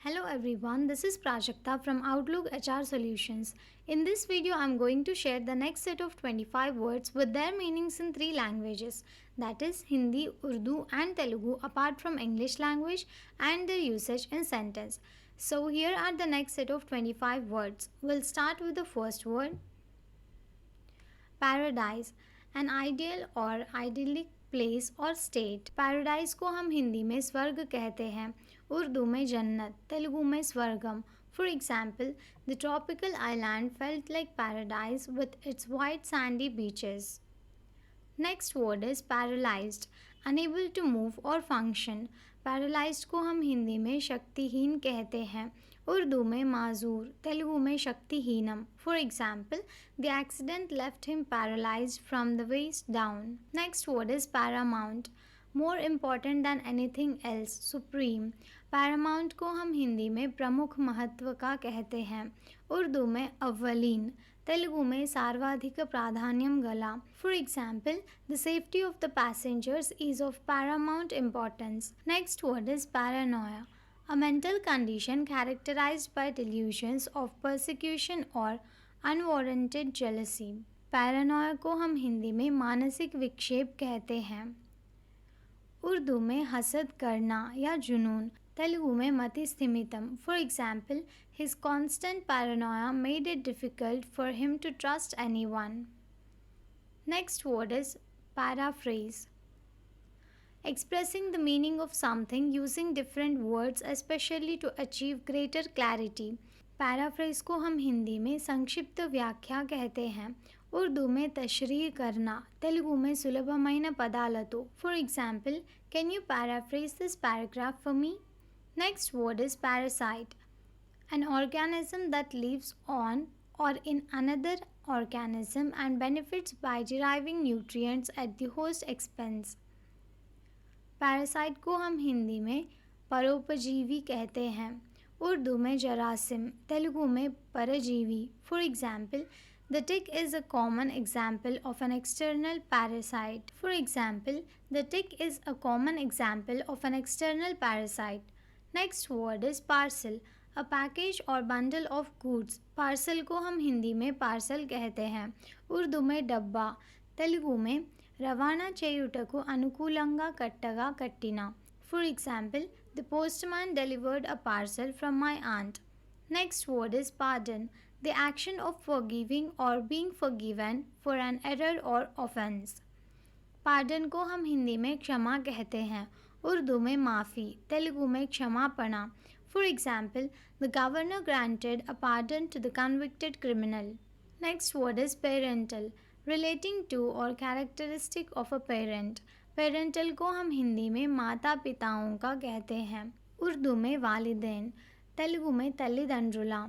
Hello everyone, this is Prajakta from Outlook HR Solutions. In this video, I'm going to share the next set of 25 words with their meanings in three languages, that is Hindi, Urdu and Telugu apart from English language and their usage in sentence. So here are the next set of 25 words. We'll start with the first word, paradise an ideal और idyllic place और state. Paradise को हम हिंदी में स्वर्ग कहते हैं, उर्दू में जन्नत, तेलुगु में स्वर्गम। For example, the tropical island felt like paradise with its white sandy beaches. Next word is paralysed, unable to move और फंक्शन। पैरालाइज्ड को हम हिंदी में शक्तिहीन कहते हैं, उर्दू में माजूर, तेलुगु में शक्तिहीनम। For example, the accident left him paralysed from the waist down. Next word is paramount, more important than anything else, supreme. Paramount को हम हिंदी में प्रमुख महत्व का कहते हैं, उर्दू में अव्वलीन, तेलुगु में सार्वाधिक प्राधान्यम गला। For example, the safety of the passengers is of Paramount importance. Next word is Paranoia, a mental condition characterized by delusions of persecution or unwarranted jealousy. Paranoia को हम हिंदी में मानसिक विक्षेप कहते हैं, उर्दू में हसद करना या जुनून, तेलुगु में मतिस्थिमितम। For example, his constant paranoia made it difficult for him to trust anyone. Next word is paraphrase, expressing the meaning of something using different words especially to achieve greater clarity. Paraphrase को हम हिंदी में संक्षिप्त व्याख्या कहते हैं, उर्दू में तशरीह करना, तेलुगु में सुलभమైన పదాలతో। For example, can you paraphrase this paragraph for me? Next word is parasite, an organism that lives on or in another organism and benefits by deriving nutrients at the host expense. Parasite को हम हिंदी में परोपजीवी कहते हैं, उर्दू में जरासिम, तेलुगु में परजीवी। For example, the tick is a common example of an external parasite. For example, the tick is a common example of an external parasite. Next word is parcel, a package और bundle of goods. Parcel को हम हिंदी में parcel कहते हैं, उर्दू में डब्बा, तेलुगु में రవాణా చేయుటకు అనుకూలంగా కట్టగా కట్టిన। For example, the postman delivered a parcel from my aunt. Next word is pardon, the action of forgiving और being forgiven for an error और ऑफेंस। पार्डन को हम हिंदी में क्षमा कहते हैं, उर्दू में माफ़ी, तेलुगु में क्षमापणा। For example, the governor granted a pardon to the convicted criminal. Next word is parental, relating to और characteristic of a parent. Parental को हम हिंदी में माता पिताओं का कहते हैं, उर्दू में वालिदैन, तेलुगु में तल्लिदंड्रुला।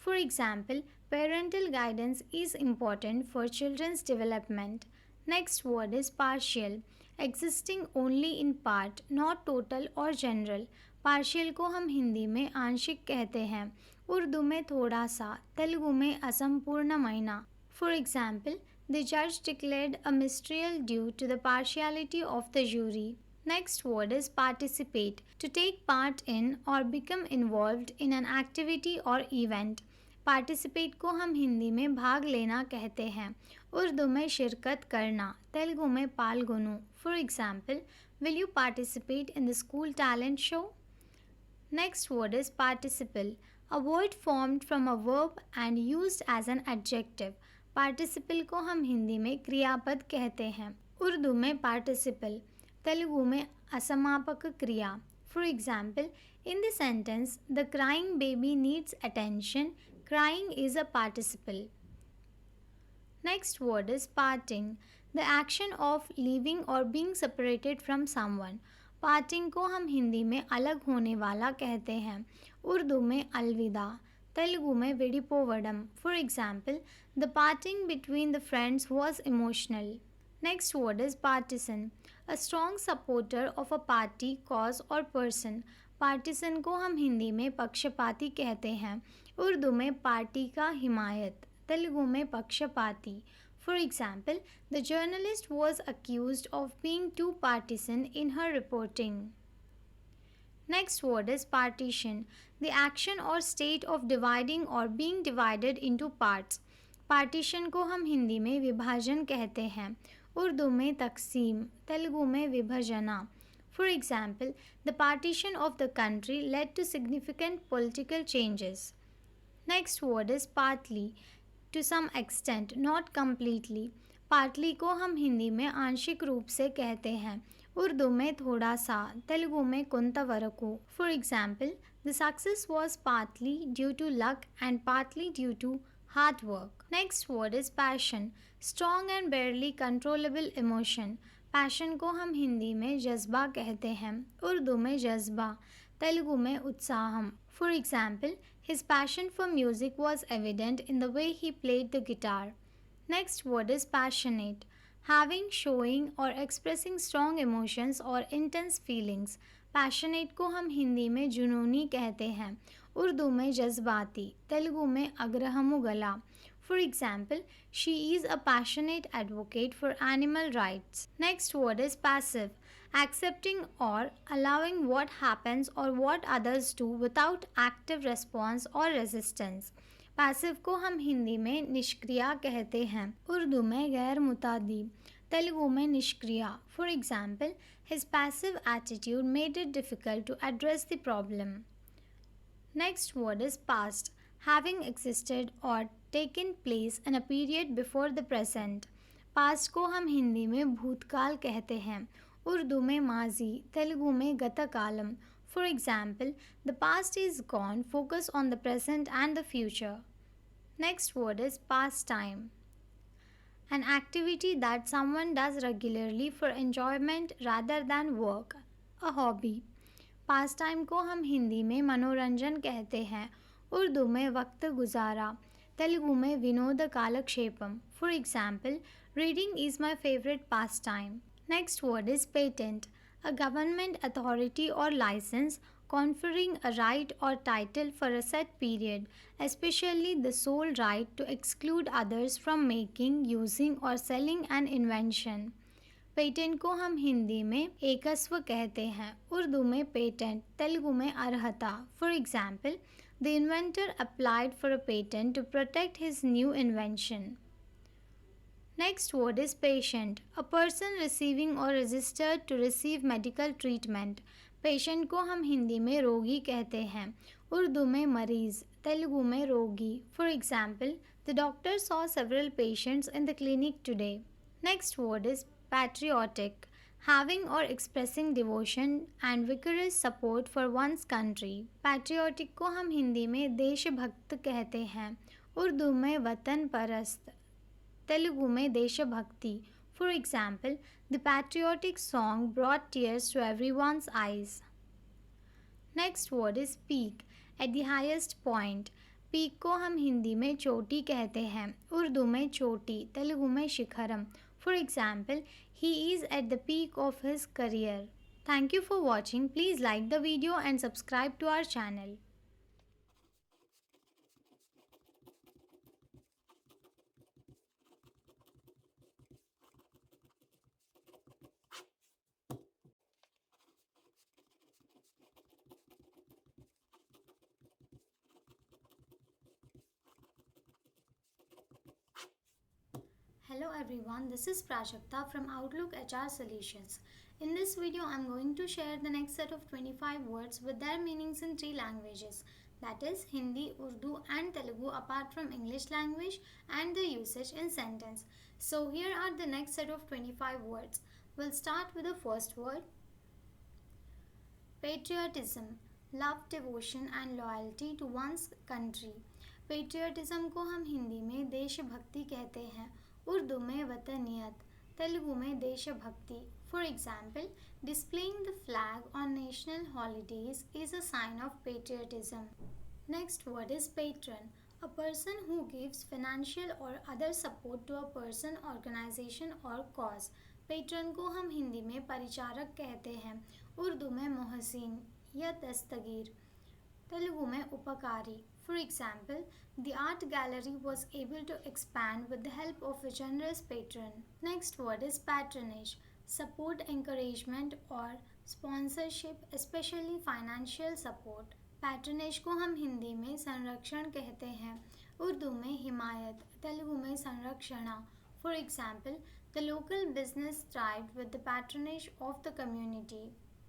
For example, parental guidance is important for children's development. Next word is partial, existing only in part, not total और जनरल। पार्शियल को हम हिंदी में आंशिक कहते हैं, उर्दू में थोड़ा सा, तेलुगु में असंपूर्णమైన। For example, the judge declared a mistrial due to the partiality of the jury. Next word is participate, to take part in or become involved in an activity or event. Participate को हम हिंदी में भाग लेना कहते हैं, उर्दू में शिरकत करना, तेलुगु में पाल्गुनु। For example, will you participate in the school talent show? Next word is participle, a word formed from a verb and used as an adjective. Participle को हम हिंदी में क्रियापद कहते हैं, उर्दू में पार्टिसिपल, तेलुगु में असमापक क्रिया। For example, in the sentence the crying baby needs attention, crying is a participle. Next word is parting, the action of leaving और being separated from someone. Parting को हम हिंदी में अलग होने वाला कहते हैं, उर्दू में अलविदा, तेलुगु में विडिपोवडम। For example, the parting between the friends was emotional. Next word is partisan, a strong supporter of a party, cause और पर्सन। पार्टिसन को हम हिंदी में पक्षपाती कहते हैं, उर्दू में पार्टी का हिमायत, तेलुगु में पक्षपाती। For example, the journalist was accused of being too partisan in her reporting. Next word is partition, the action or state of dividing or being divided into parts. Partition को हम हिंदी में विभाजन कहते हैं, उर्दू में तकसीम, तेलुगु में विभजना. For example, the partition of the country led to significant political changes. Next word is partly, to some extent, not completely. partly को हम हिंदी में आंशिक रूप से कहते हैं, उर्दू में थोड़ा सा, तेलुगु में కొంతవరకు. For example, the success was partly due to luck and partly due to hard work. Next word is passion, strong and barely controllable emotion. Passion को हम हिंदी में जज्बा कहते हैं, उर्दू में जज्बा, तेलुगु में उत्साहम. For example, his passion for music was evident in the way he played the guitar. Next word is passionate, having, showing or expressing strong emotions or intense feelings. Passionate को हम हिंदी में जुनूनी कहते हैं, उर्दू में जज्बाती, तेलुगु में अग्रहमु गला. For example, she is a passionate advocate for animal rights. Next word is passive, accepting or allowing what happens or what others do without active response or resistance. Passive को हम हिंदी में निष्क्रिया कहते हैं, उर्दू में गैर मुतादी, तेलुगु में निष्क्रिया. For example, his passive attitude made it difficult to address the problem. Next word is past, having existed और taken place in a period before the present. Past को हम हिंदी में भूतकाल कहते हैं, उर्दू में माजी, तेलुगु में गतकालम. For example, the past is gone, focus on the present and the future. Next word is pastime, an activity that someone does regularly for enjoyment rather than work, a hobby. Pastime को हम हिंदी में मनोरंजन कहते हैं, उर्दू में वक्त गुजारा, तेलुगु में Vinod कालक्षेपम. For example, reading is my favorite pastime. Next word is patent, a government authority or license conferring a right or title for a set period, especially the sole right to exclude others from making, using or selling an invention. Patent को हम हिंदी में एकस्व कहते हैं, उर्दू में patent, Telugu में अर्हता. For example, the inventor applied for a patent to protect his new invention. Next word is patient, a person receiving or registered to receive medical treatment. Patient को हम हिंदी में रोगी कहते हैं, उर्दू में मरीज, तेलुगु में रोगी. For example, the doctor saw several patients in the clinic today. Next word is patriotic, having or expressing devotion and vigorous support for one's country. Patriotic को हम हिंदी में देशभक्त कहते हैं, उर्दू में वतन परस्त, तेलुगु में देशभक्ति. For example, the patriotic song brought tears to everyone's eyes. Next word is peak, at the highest point. Peak को हम हिंदी में चोटी कहते हैं, उर्दू में चोटी, तेलुगु में शिखरम. For example, he is at the peak of his career. Thank you for watching. Please like the video and subscribe to our channel. Hello everyone, this is Prajakta from Outlook HR Solutions. In this video, I'm going to share the next set of 25 words with their meanings in 3 languages. That is Hindi, Urdu and Telugu apart from English language and the usage in sentence. So here are the next set of 25 words. We'll start with the first word. Patriotism, love, devotion and loyalty to one's country. Patriotism को हम हिंदी में देशभक्ति कहते हैं, उर्दू में वतनियत, तेलुगु में देशभक्ति. For example, displaying the flag on national holidays is a sign of patriotism. Next word is patron, a person who gives financial or other support to a person, organization or cause. Patron को हम हिंदी में परिचारक कहते हैं, उर्दू में मोहसिन या दस्तगीर, तेलुगु में उपकारी. For example, the art gallery was able to expand with the help of a generous patron. Next word is patronage, support encouragement और sponsorship specially financial support. Patronage को हम हिंदी में संरक्षण कहते हैं, उर्दू में हिमायत, तेलुगु में संरक्षणा। For example, the local business thrived with the patronage of the community.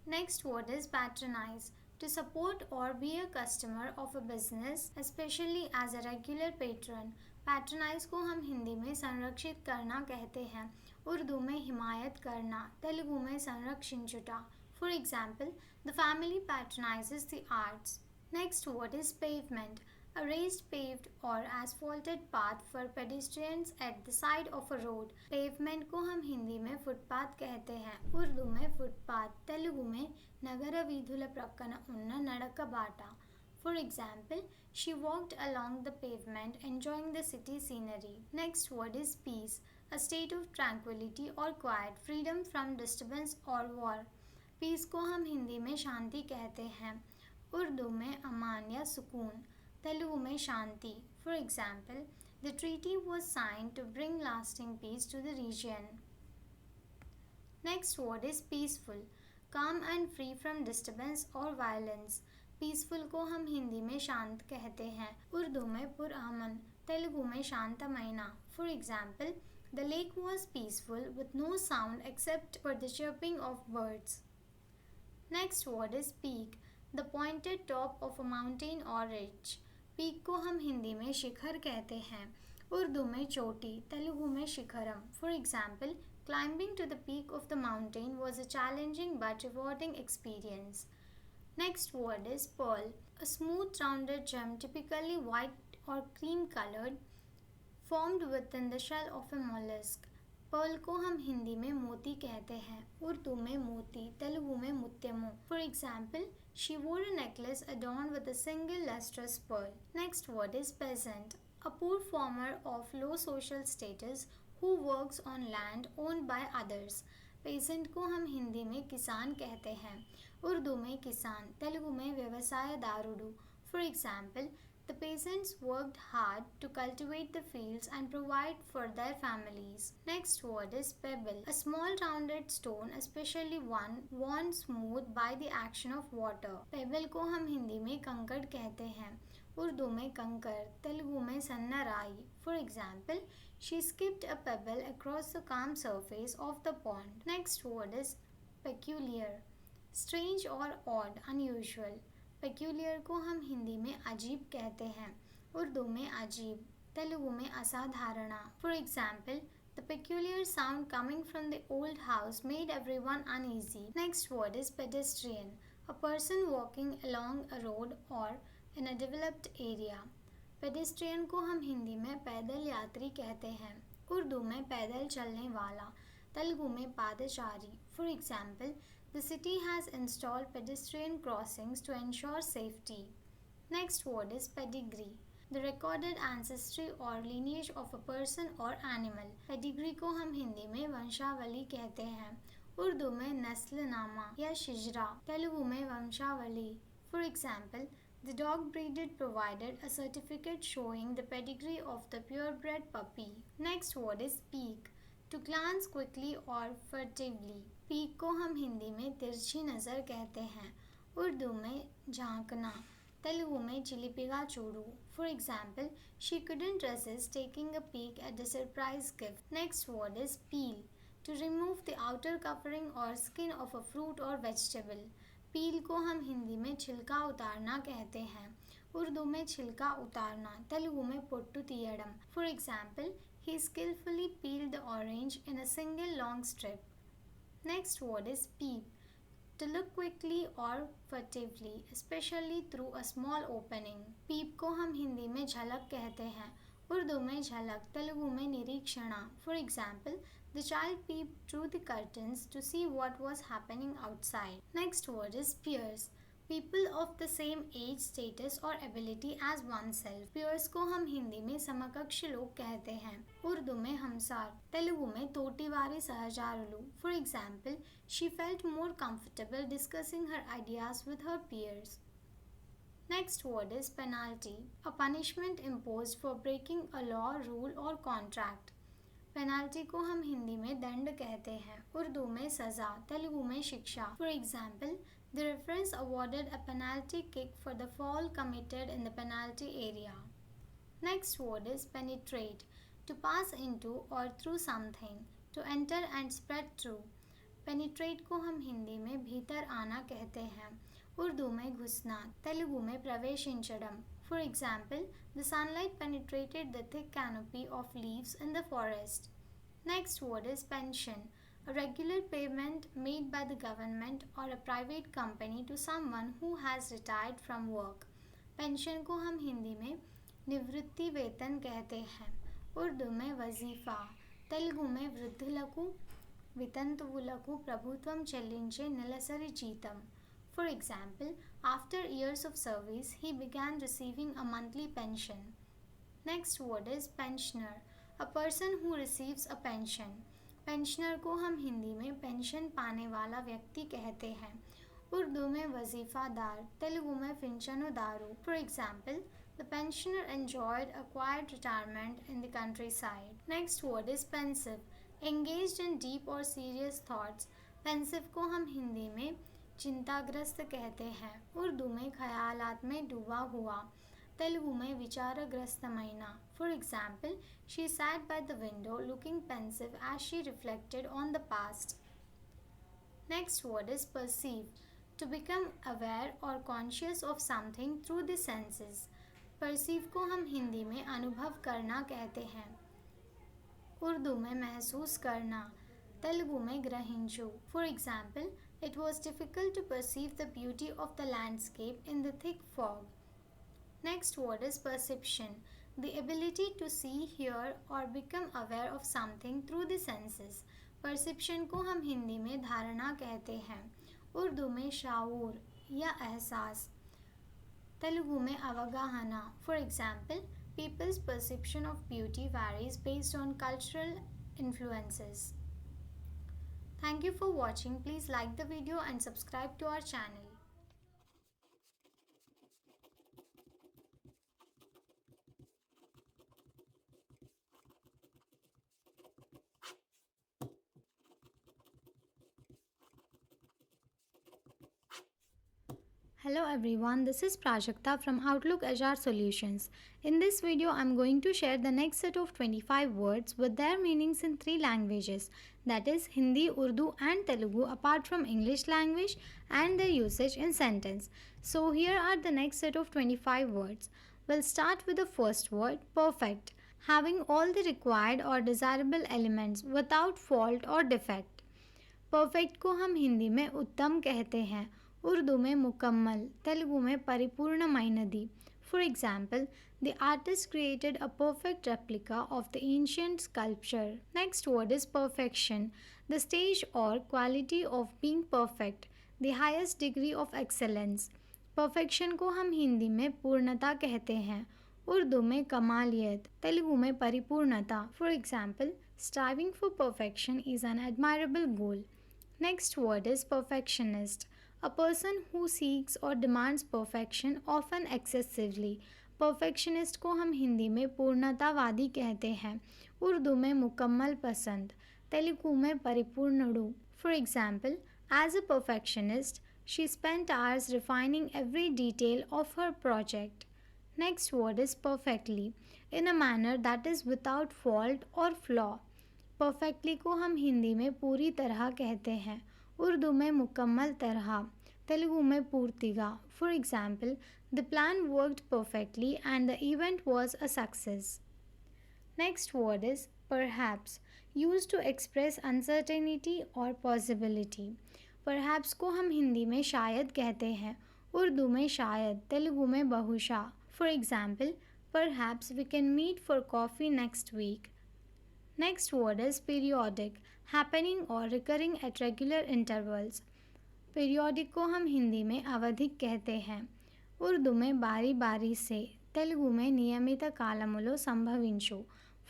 Next word is patronize. To support or be a customer of a business, especially as a regular patron. Patronise को हम हिंदी में संरक्षित करना कहते हैं, उर्दू में हिमायत करना, तेलुगु में संरक्षिंचुटा। For example, the family patronises the arts. Next word is pavement, a raised paved or asphalted path for pedestrians at the side of a road. Pavement को हम हिंदी में फुटपाथ कहते हैं, उर्दू में फुटपाथ, तेलुगु में नगर वीधुల ప్రక్కన ఉన్న నడక బాట. For example, she walked along the pavement enjoying the city scenery. Next word is peace, a state of tranquility or quiet, freedom from disturbance or war. Peace को हम हिंदी में शांति कहते हैं, उर्दू में अमान या सुकून, तेलुगु में शांति. For example, the treaty was signed to bring lasting peace to the region. Next word is peaceful, calm and free from disturbance or violence. Peaceful को हम हिंदी में शांत कहते हैं, उर्दू में पुरअमन, तेलुगु में शांतमयना. For example, the lake was peaceful with no sound except for the chirping of birds. Next word is peak, the pointed top of a mountain और रिज. पीक को हम हिंदी में शिखर कहते हैं, उर्दू में चोटी, तेलुगु में शिखरम. For example, climbing to the peak of the mountain was a challenging but rewarding experience. Next word is pearl, a smooth rounded gem typically white or cream colored formed within the shell of a mollusk. Pearl को हम हिंदी में मोती कहते हैं, उर्दू में मोती, तेलुगु में मुत्यमु. For example, she wore a necklace adorned with a single lustrous pearl. Next word is peasant, a poor farmer of low social status who works on land owned by others. Pageant को हम हिंदी में किसान कहते हैं, उर्दू में किसान, तेलुगु में व्यवसायदारुडु. For example, the peasants worked hard to cultivate the fields and provide for their families. Next word is pebble, a small rounded stone, especially one worn smooth by the action of water. Pebble को हम हिंदी में कंकड़ कहते हैं, उर्दू में कंकर, तेलुगु में सन्नाराई. For example, she skipped a pebble across the calm surface of the pond. Next word is peculiar, strange or odd, unusual. Peculiar को हम हिंदी में अजीब कहते हैं, उर्दू में अजीब, तेलुगु में असाधारणा. For example, the peculiar sound coming from the old house made everyone uneasy. Next word is pedestrian, a person walking along a road or in a developed area. Pedestrian को हम हिंदी में पैदल यात्री कहते हैं, उर्दू में पैदल चलने वाला, तेलुगु में पादचारी. For example, the city has installed pedestrian crossings to ensure safety. Next word is pedigree, the recorded ancestry or lineage of a person or animal. Pedigree को हम हिंदी में वंशावली कहते हैं, उर्दू में नस्लनामा या शिजरा, तेलुगु में वंशावली. For example, the dog breeder provided a certificate showing the pedigree of the purebred puppy. Next word is peak, to glance quickly or furtively. Peak को हम हिंदी में तिरछी नज़र कहते हैं, उर्दू में झांकना, तेलुगु में चिलिपिगा चूड़ू. For example, she couldn't resist taking a peek at the surprise gift. Next word is peel, to remove the outer covering or skin of a fruit or vegetable. पील को हम हिंदी में छिलका उतारना कहते हैं, उर्दू में छिलका उतारना, तेलुगु में पोट्टू तीयडम. For example, he skillfully peeled the orange in a single long strip. Next word is peep, to look quickly or furtively, especially through a small opening. Peep को हम हिंदी में झलक कहते हैं, उर्दू में झलक, तेलुगु में निरीक्षणा. For example, the child peeped through the curtains to see what was happening outside. Next word is peers, people of the same age, status or ability as oneself. Peers को हम हिंदी में समकक्ष लोग कहते हैं, उर्दू में हमसार, तेलुगु में तोटीवारी सहजारुलु. For example, she felt more comfortable discussing her ideas with her peers. Next word is penalty, a punishment imposed for breaking a law, rule or contract. Penalty को हम हिंदी में दंड कहते हैं, उर्दू में सज़ा, तेलुगु में शिक्षा. For example, the reference awarded a penalty kick for the fall committed in the penalty area. Next word is penetrate. To pass into or through something. To enter and spread through. Penetrate को हम हिंदी में भीतर आना कहते हैं, उर्दू में घुसना, तेलुगु में प्रवेशिंचडम. For example, the sunlight penetrated the thick canopy of leaves in the forest. Next word is pension. A regular payment made by the government or a private company to someone who has retired from work. Pension को हम हिंदी में निवृत्ति वेतन कहते हैं, उर्दू में वजीफा, तेलुगु में वृद्धులకు వితంతువులకు ప్రభుత్వం చెల్లించే నెలసరి జీతం. For example, after years of service, he began receiving a monthly pension. Next word is pensioner. A person who receives a pension. Pensioner को हम हिंदी में पेंशन पाने वाला व्यक्ति कहते हैं, उर्दू में वजीफादार, तेलुगु में फिंचनुदारू. For example, the pensioner enjoyed a quiet retirement in the countryside. Next word is pensive. Engaged in deep or serious thoughts. Pensive को हम हिंदी में चिंताग्रस्त कहते हैं, उर्दू में ख्यालात में डूबा हुआ, तेलुगु में विचारग्रस्तమైన. For example, she sat by the window looking pensive as she reflected on the past. Next word is perceive. To become aware or conscious of something through the senses. perceive को हम हिंदी में अनुभव करना कहते हैं, उर्दू में महसूस करना, तेलुगु में ग्रहिंचु. For example, it was difficult to perceive the beauty of the landscape in the thick fog. Next word is perception. The ability to see, hear or become aware of something through the senses. Perception को हम हिंदी में धारणा कहते हैं, उर्दू में शाऊर या एहसास, तेलुगु में अवगाहना. For example, people's perception of beauty varies based on cultural influences. Thank you for watching. Please like the video and subscribe to our channel. Hello everyone, this is Prajakta from Outlook Azure Solutions. In this video, I am going to share the next set of 25 words with their meanings in 3 languages, that is Hindi, Urdu and Telugu, apart from English language, and their usage in sentence. So here are the next set of 25 words. We'll start with the first word, perfect, having all the required or desirable elements without fault or defect. Perfect को हम हिंदी में उत्तम कहते हैं, उर्दू में मुकम्मल, तेलुगु में परिपूर्णమైనది. For example, the artist created a perfect replica of the ancient sculpture. Next word is perfection, the stage or quality of being perfect, the highest degree of excellence. perfection को हम हिंदी में पूर्णता कहते हैं, उर्दू में कमालियत, तेलुगु में परिपूर्णता. For example, striving for perfection is an admirable goal. Next word is perfectionist, a person who seeks or demands perfection often excessively. Perfectionist को हम हिंदी में पूर्णतावादी कहते हैं, उर्दू में मुकम्मल पसंद, तेलुगु में परिपूर्णुडु. For example, as a perfectionist, she spent hours refining every detail of her project. Next word is perfectly, in a manner that is without fault or flaw. Perfectly को हम हिंदी में पूरी तरह कहते हैं, उर्दू में मुकम्मल तरह, तेलुगु में पूर्तिगा. For example, the plan worked perfectly and the event was a success. Next word is perhaps, used to express uncertainty or possibility. Perhaps को हम हिंदी में शायद कहते हैं, उर्दू में शायद, तेलुगु में बहुशा. For example, perhaps we can meet for coffee next week. Next word is periodic, happening or recurring at regular intervals. Periodic को हम हिंदी में अवधिक कहते हैं, उर्दू में बारी बारी से, तेलुगु में नियमित कालमुलो संभविंचु.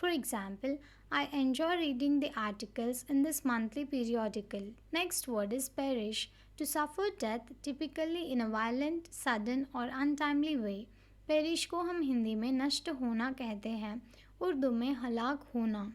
For example, I enjoy reading the articles in this monthly periodical. Next word is perish, to suffer death typically in a violent, sudden or untimely way. perish को हम हिंदी में नष्ट होना कहते हैं, उर्दू में हलाक होना,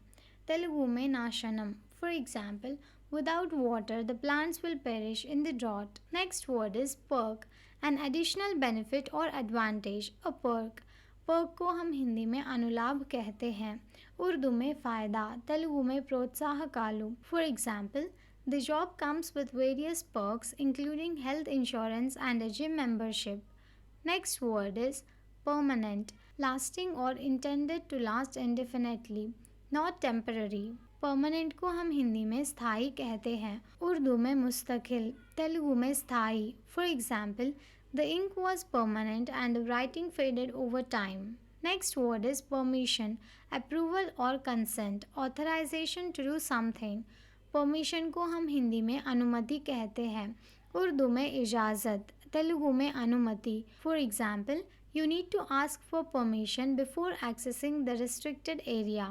तेलुगु में नाशनम. For example, without water the plants will perish in the drought. Next word is perk, an additional benefit or advantage. A perk. Perk को हम हिंदी में अनुलाभ कहते हैं. उर्दू में फ़ायदा, तेलुगु में प्रोत्साहकालु. For example, the job comes with various perks including health insurance and a gym membership. Next word is permanent, lasting or intended to last indefinitely, not temporary. Permanent को हम हिंदी में स्थायी कहते हैं. उर्दू में मुस्तकिल, तेलुगु में स्थायी. For example, the ink was permanent and the writing faded over time. Next word is permission, approval or consent, authorization to do something. Permission को हम हिंदी में अनुमति कहते हैं. उर्दू में इजाज़त, तेलुगु में अनुमति. For example, you need to ask for permission before accessing the restricted area.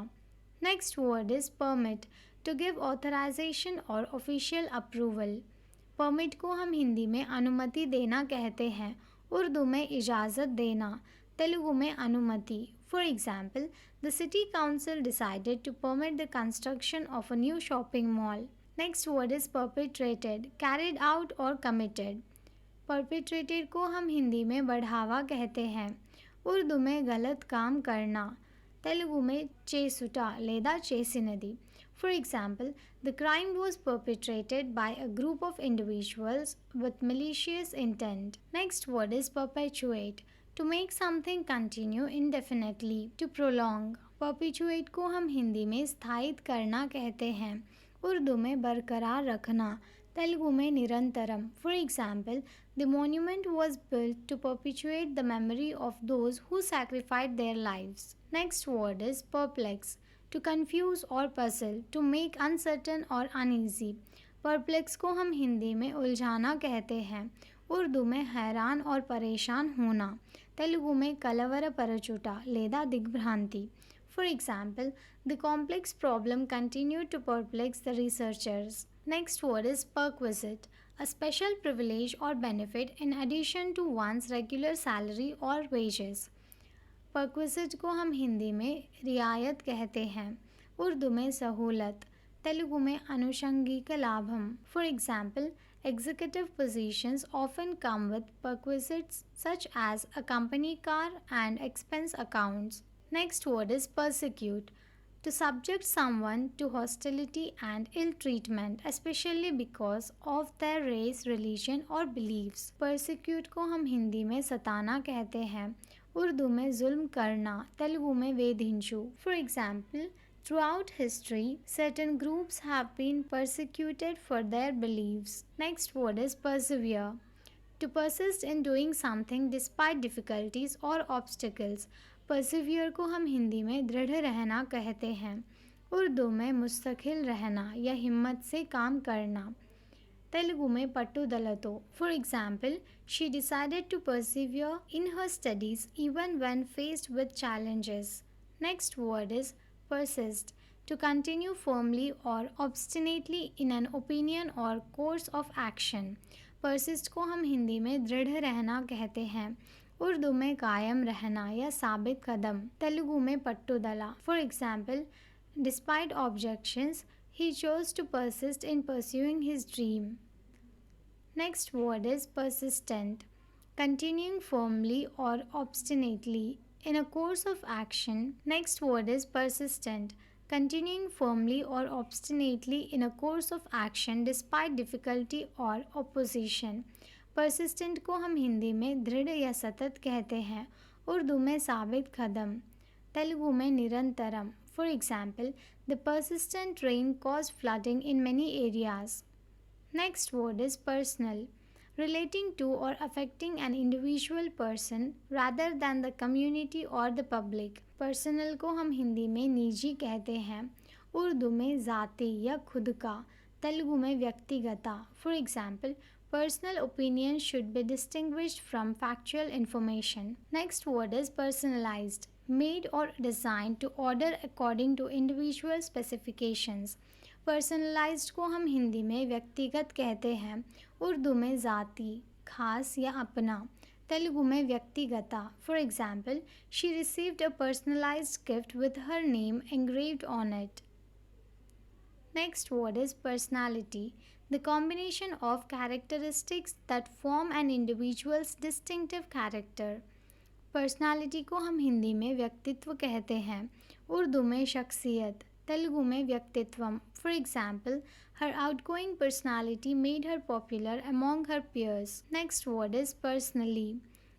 Next word is permit, to give authorization or official approval. Permit को हम हिंदी में अनुमति देना कहते हैं. उर्दू में इजाज़त देना, तेलुगु में अनुमति. For example, the city council decided to permit the construction of a new shopping mall. Next word is perpetrated, carried out or committed. Perpetrated को हम हिंदी में बढ़ावा कहते हैं. उर्दू में गलत काम करना, तेलुगु में चेसुटा లేదా చేసినది. For example, the crime was perpetrated by a group of individuals with malicious intent. Next word is perpetuate, to make something continue indefinitely, to prolong. Perpetuate को हम हिंदी में स्थायित करना कहते हैं. उर्दू में बरकरार रखना, तेलुगु में निरंतरम. For example, the monument was built to perpetuate the memory of those who sacrificed their lives. Next word is perplex, to confuse or puzzle, to make uncertain or uneasy. Perplex को हम हिंदी में उलझाना कहते हैं. उर्दू में हैरान और परेशान होना, तेलुगु में कलवरपरचुटा లేదా दिग्भ्रांति. For example, the complex problem continued to perplex the researchers. Next word is perquisite, a special privilege or benefit in addition to one's regular salary or wages. Perquisite को हम हिंदी में रियायत कहते हैं. उर्दू में सहूलत, तेलुगु में अनुषंगिक लाभम. For example, executive positions often come with perquisites such as a company car and expense accounts. Next word is persecute, to subject someone to hostility and ill treatment, especially because of their race, religion or beliefs. Persecute को हम हिंदी में सताना कहते हैं. उर्दू में जुल्म करना, तेलुगु में वेधिंचु. For example, throughout history, certain groups have been persecuted for their beliefs. Next word is persevere, to persist in doing something despite difficulties or obstacles. Persevere को हम हिंदी में दृढ़ रहना कहते हैं. उर्दू में मुस्तकिल रहना या हिम्मत से काम करना, तेलुगु में पट्टुदलतो. For example, she decided to persevere in her studies even when faced with challenges. Next word is persist, to continue firmly or obstinately in an opinion or course of action. persist को हम हिंदी में दृढ़ रहना कहते हैं. उर्दू में कायम रहना या साबित कदम, तेलुगु में पट्टुदला. For example, despite objections, he chose to persist in pursuing his dream. Next word is persistent, continuing firmly or obstinately in a course of action. Next word is persistent, continuing firmly or obstinately in a course of action despite difficulty or opposition. Persistent को हम हिंदी में दृढ़ या सतत कहते हैं. उर्दू में साबित कदम, तेलुगु में निरंतरम. For example, the persistent rain caused flooding in many areas. Next word is personal, relating to or affecting an individual person rather than the community or the public. Personal को हम हिंदी में निजी कहते हैं. उर्दू में ज़ाती या खुद का, तेलुगु में व्यक्तिगता. For example, personal opinions should be distinguished from factual information. Next word is personalized, made or designed to order according to individual specifications. Personalized को हम हिंदी में व्यक्तिगत कहते हैं. उर्दू में ज़ाती, खास या अपना, तेलुगु में व्यक्तिगता. For example, she received a personalized gift with her name engraved on it. Next word is personality, the combination of characteristics that form an individual's distinctive character. Personality को हम हिंदी में व्यक्तित्व कहते हैं, उर्दू में शख्सियत, तेलुगु में व्यक्तित्वम. For example, her outgoing personality made her popular among her peers. Next word is personally,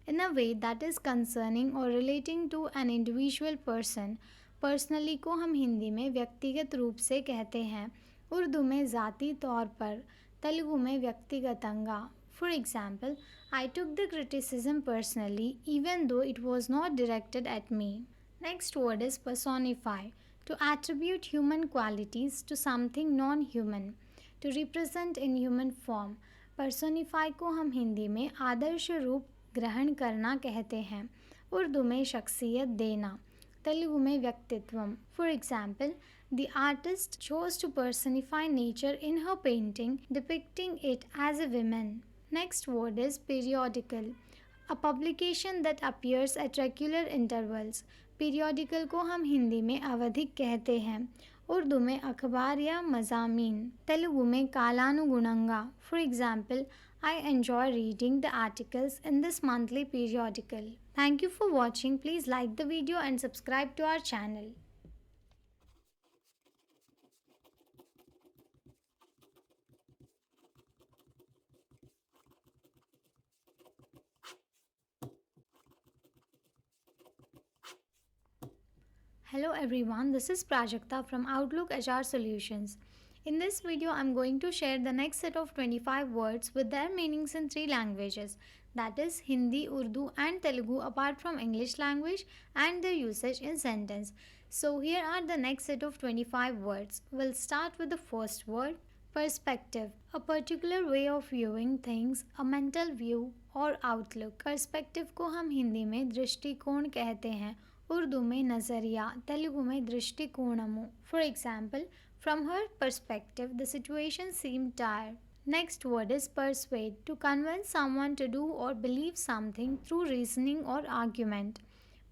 in a way that is concerning or relating to an individual person. Personally को हम हिंदी में व्यक्तिगत रूप से कहते हैं, उर्दू में ज़ाती तौर पर, तेलुगु में व्यक्तिगतंगा. For example, I took the criticism personally even though it was not directed at me. Next word is personify, to attribute human qualities to something non-human, to represent in human form. Personify को हम हिंदी में आदर्श रूप ग्रहण करना कहते हैं, उर्दू में शख्सियत देना, तेलुगु में व्यक्तित्वम. For example, the artist chose to personify nature in her painting, depicting it as a woman. Next word is periodical, a publication that appears at regular intervals. Periodical को हम हिंदी में आवधिक कहते हैं, उर्दू में अखबार या मज़ामीन, तेलुगु में कालानुगुणंगा. For example, I enjoy reading the articles in this monthly periodical. Thank you for watching. Please like the video and subscribe to our channel. Hello everyone, this is Prajakta from Outlook HR Solutions. In this video, I'm going to share the next set of 25 words with their meanings in 3 languages, that is Hindi, Urdu and Telugu apart from English language and their usage in sentence. So here are the next set of 25 words. We'll start with the first word, perspective, a particular way of viewing things, a mental view or outlook. Perspective को हम हिंदी में दृष्टिकोण कहते हैं, उर्दू में नज़रिया, तेलुगु में दृष्टिकोणमु. For example, from her perspective the situation seemed dire. Next word is persuade, to convince someone to do or believe something through reasoning or argument.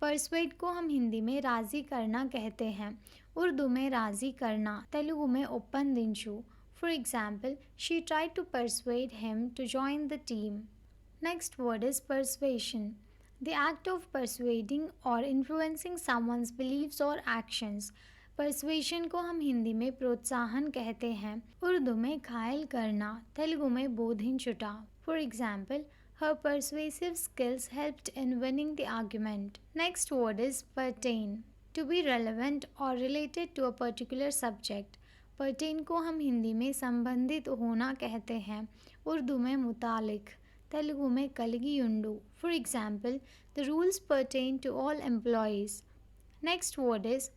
persuade को हम हिंदी में राज़ी करना कहते हैं, उर्दू में राज़ी करना, तेलुगु में ओप्पंदिंचु. For example, she tried to persuade him to join the team. Next word is persuasion, the act of persuading or influencing someone's beliefs or actions. Persuasion को हम हिंदी में प्रोत्साहन कहते हैं, उर्दू में घायल करना, तेलुगु में बोधिंचुटा. For example, her persuasive skills helped in winning the argument. Next word is pertain, to be relevant or related to a particular subject. Pertain को हम हिंदी में संबंधित होना कहते हैं, उर्दू में मुतालिक, तेलुगु में कलगियुंडु. For example, the rules pertain to all employees. Next word is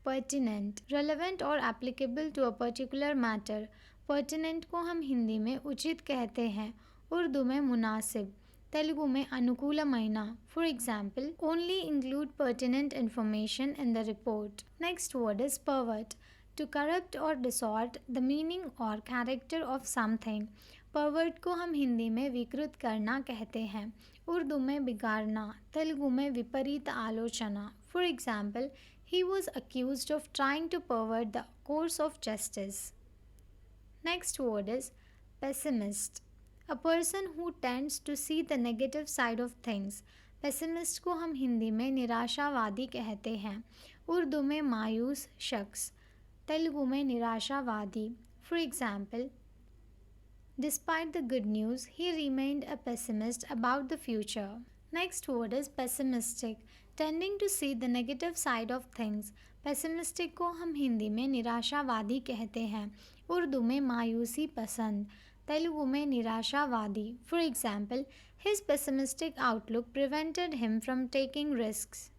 pertinent, relevant or applicable to a particular matter. Pertinent को हम हिंदी में उचित कहते हैं, उर्दू में मुनासिब, तेलुगु में अनुकूलమైన. For example, only include pertinent information in the report. Next word is pervert, to corrupt or distort the meaning or character of something. Pervert को हम हिंदी में विकृत करना कहते हैं, उर्दू में बिगाड़ना, तेलुगु में विपरीत आलोचना. For example, he was accused of trying to pervert the course of justice. Next word is pessimist, a person who tends to see the negative side of things. pessimist को हम हिंदी में निराशावादी कहते हैं, उर्दू में मायूस शख्स, तेलुगु में निराशावादी. For example, despite the good news, he remained a pessimist about the future. Next word is pessimistic, tending to see the negative side of things. Pessimistic को हम हिंदी में निराशावादी कहते हैं, उर्दू में मायूसी पसंद, तेलुगु में निराशावादी. For example, his pessimistic outlook prevented him from taking risks.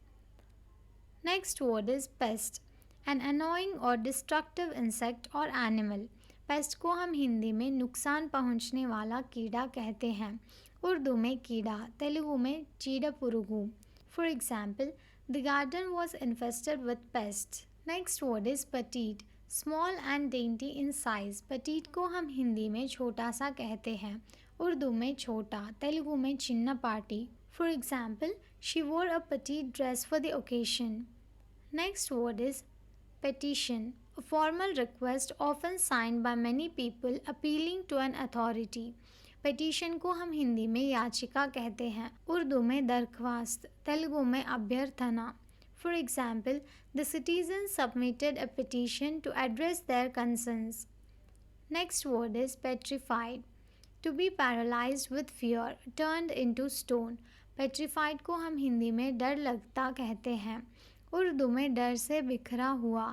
Next word is pest, an annoying or destructive insect or animal. Paste को हम हिंदी में नुकसान पहुंचने वाला कीड़ा कहते हैं, उर्दू में कीड़ा, तेलुगु में चीड़ पुरुगु. For example, the garden was infested with pest. Next word is petite, small and dainty in size. petite को हम हिंदी में छोटा सा कहते हैं, उर्दू में छोटा, तेलुगु में चिन्नपाटी. For example, she wore a petite dress for the occasion. Next word is petition, A formal request often signed by many people appealing to an authority. Petition को हम हिंदी में याचिका कहते हैं, उर्दू में दरख्वास्त, तेलुगु में अभ्यर्थना. For example, the citizens submitted a petition to address their concerns. Next word is petrified. To be paralyzed with fear, turned into stone. Petrified को हम हिंदी में डर लगता कहते हैं, उर्दू में डर से बिखरा हुआ,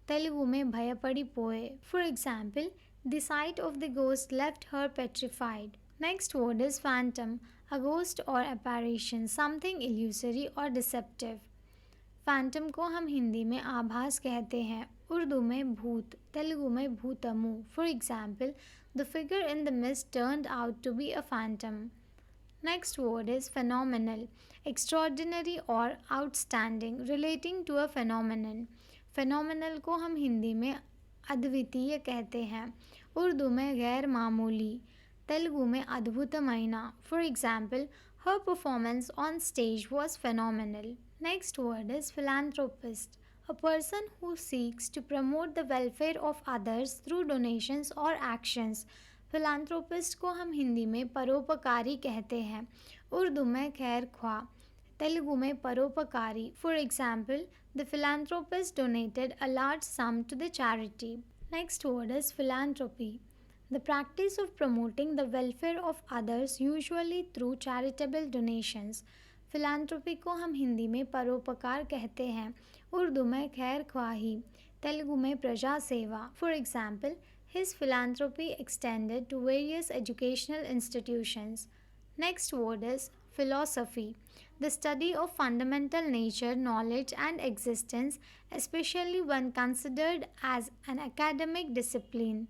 तेलुगु में भयपड़ी पोए. For example, the sight of the ghost left her petrified. Next word is phantom. A ghost or apparition, something illusory or deceptive. Phantom को हम हिंदी में आभास कहते हैं, उर्दू में भूत, तेलुगु में भूतमु. For example, the figure in the mist turned out to be a phantom. Next word is phenomenal. Extraordinary or outstanding, relating to a phenomenon. phenomenal को हम हिंदी में अद्वितीय कहते हैं, उर्दू में गैर मामूली, तेलुगु में अद्भुतमयना. For example, her performance on stage was phenomenal. Next word is philanthropist. A person who seeks to promote the welfare of others through donations or actions. Philanthropist को हम हिंदी में परोपकारी कहते हैं, उर्दू में खैर ख्वाह, तेलुगु में परोपकारी. For example, the philanthropist donated a large sum to the charity. Next word is philanthropy. The practice of promoting the welfare of others, usually through charitable donations. फिलान्थ्रोपी को हम हिंदी में परोपकार कहते हैं, उर्दू में खैर ख्वाही, तेलुगु में प्रजा सेवा. For example, his philanthropy extended to various educational institutions. Next word is philosophy. The study of fundamental nature, knowledge and existence, especially when considered as an academic discipline.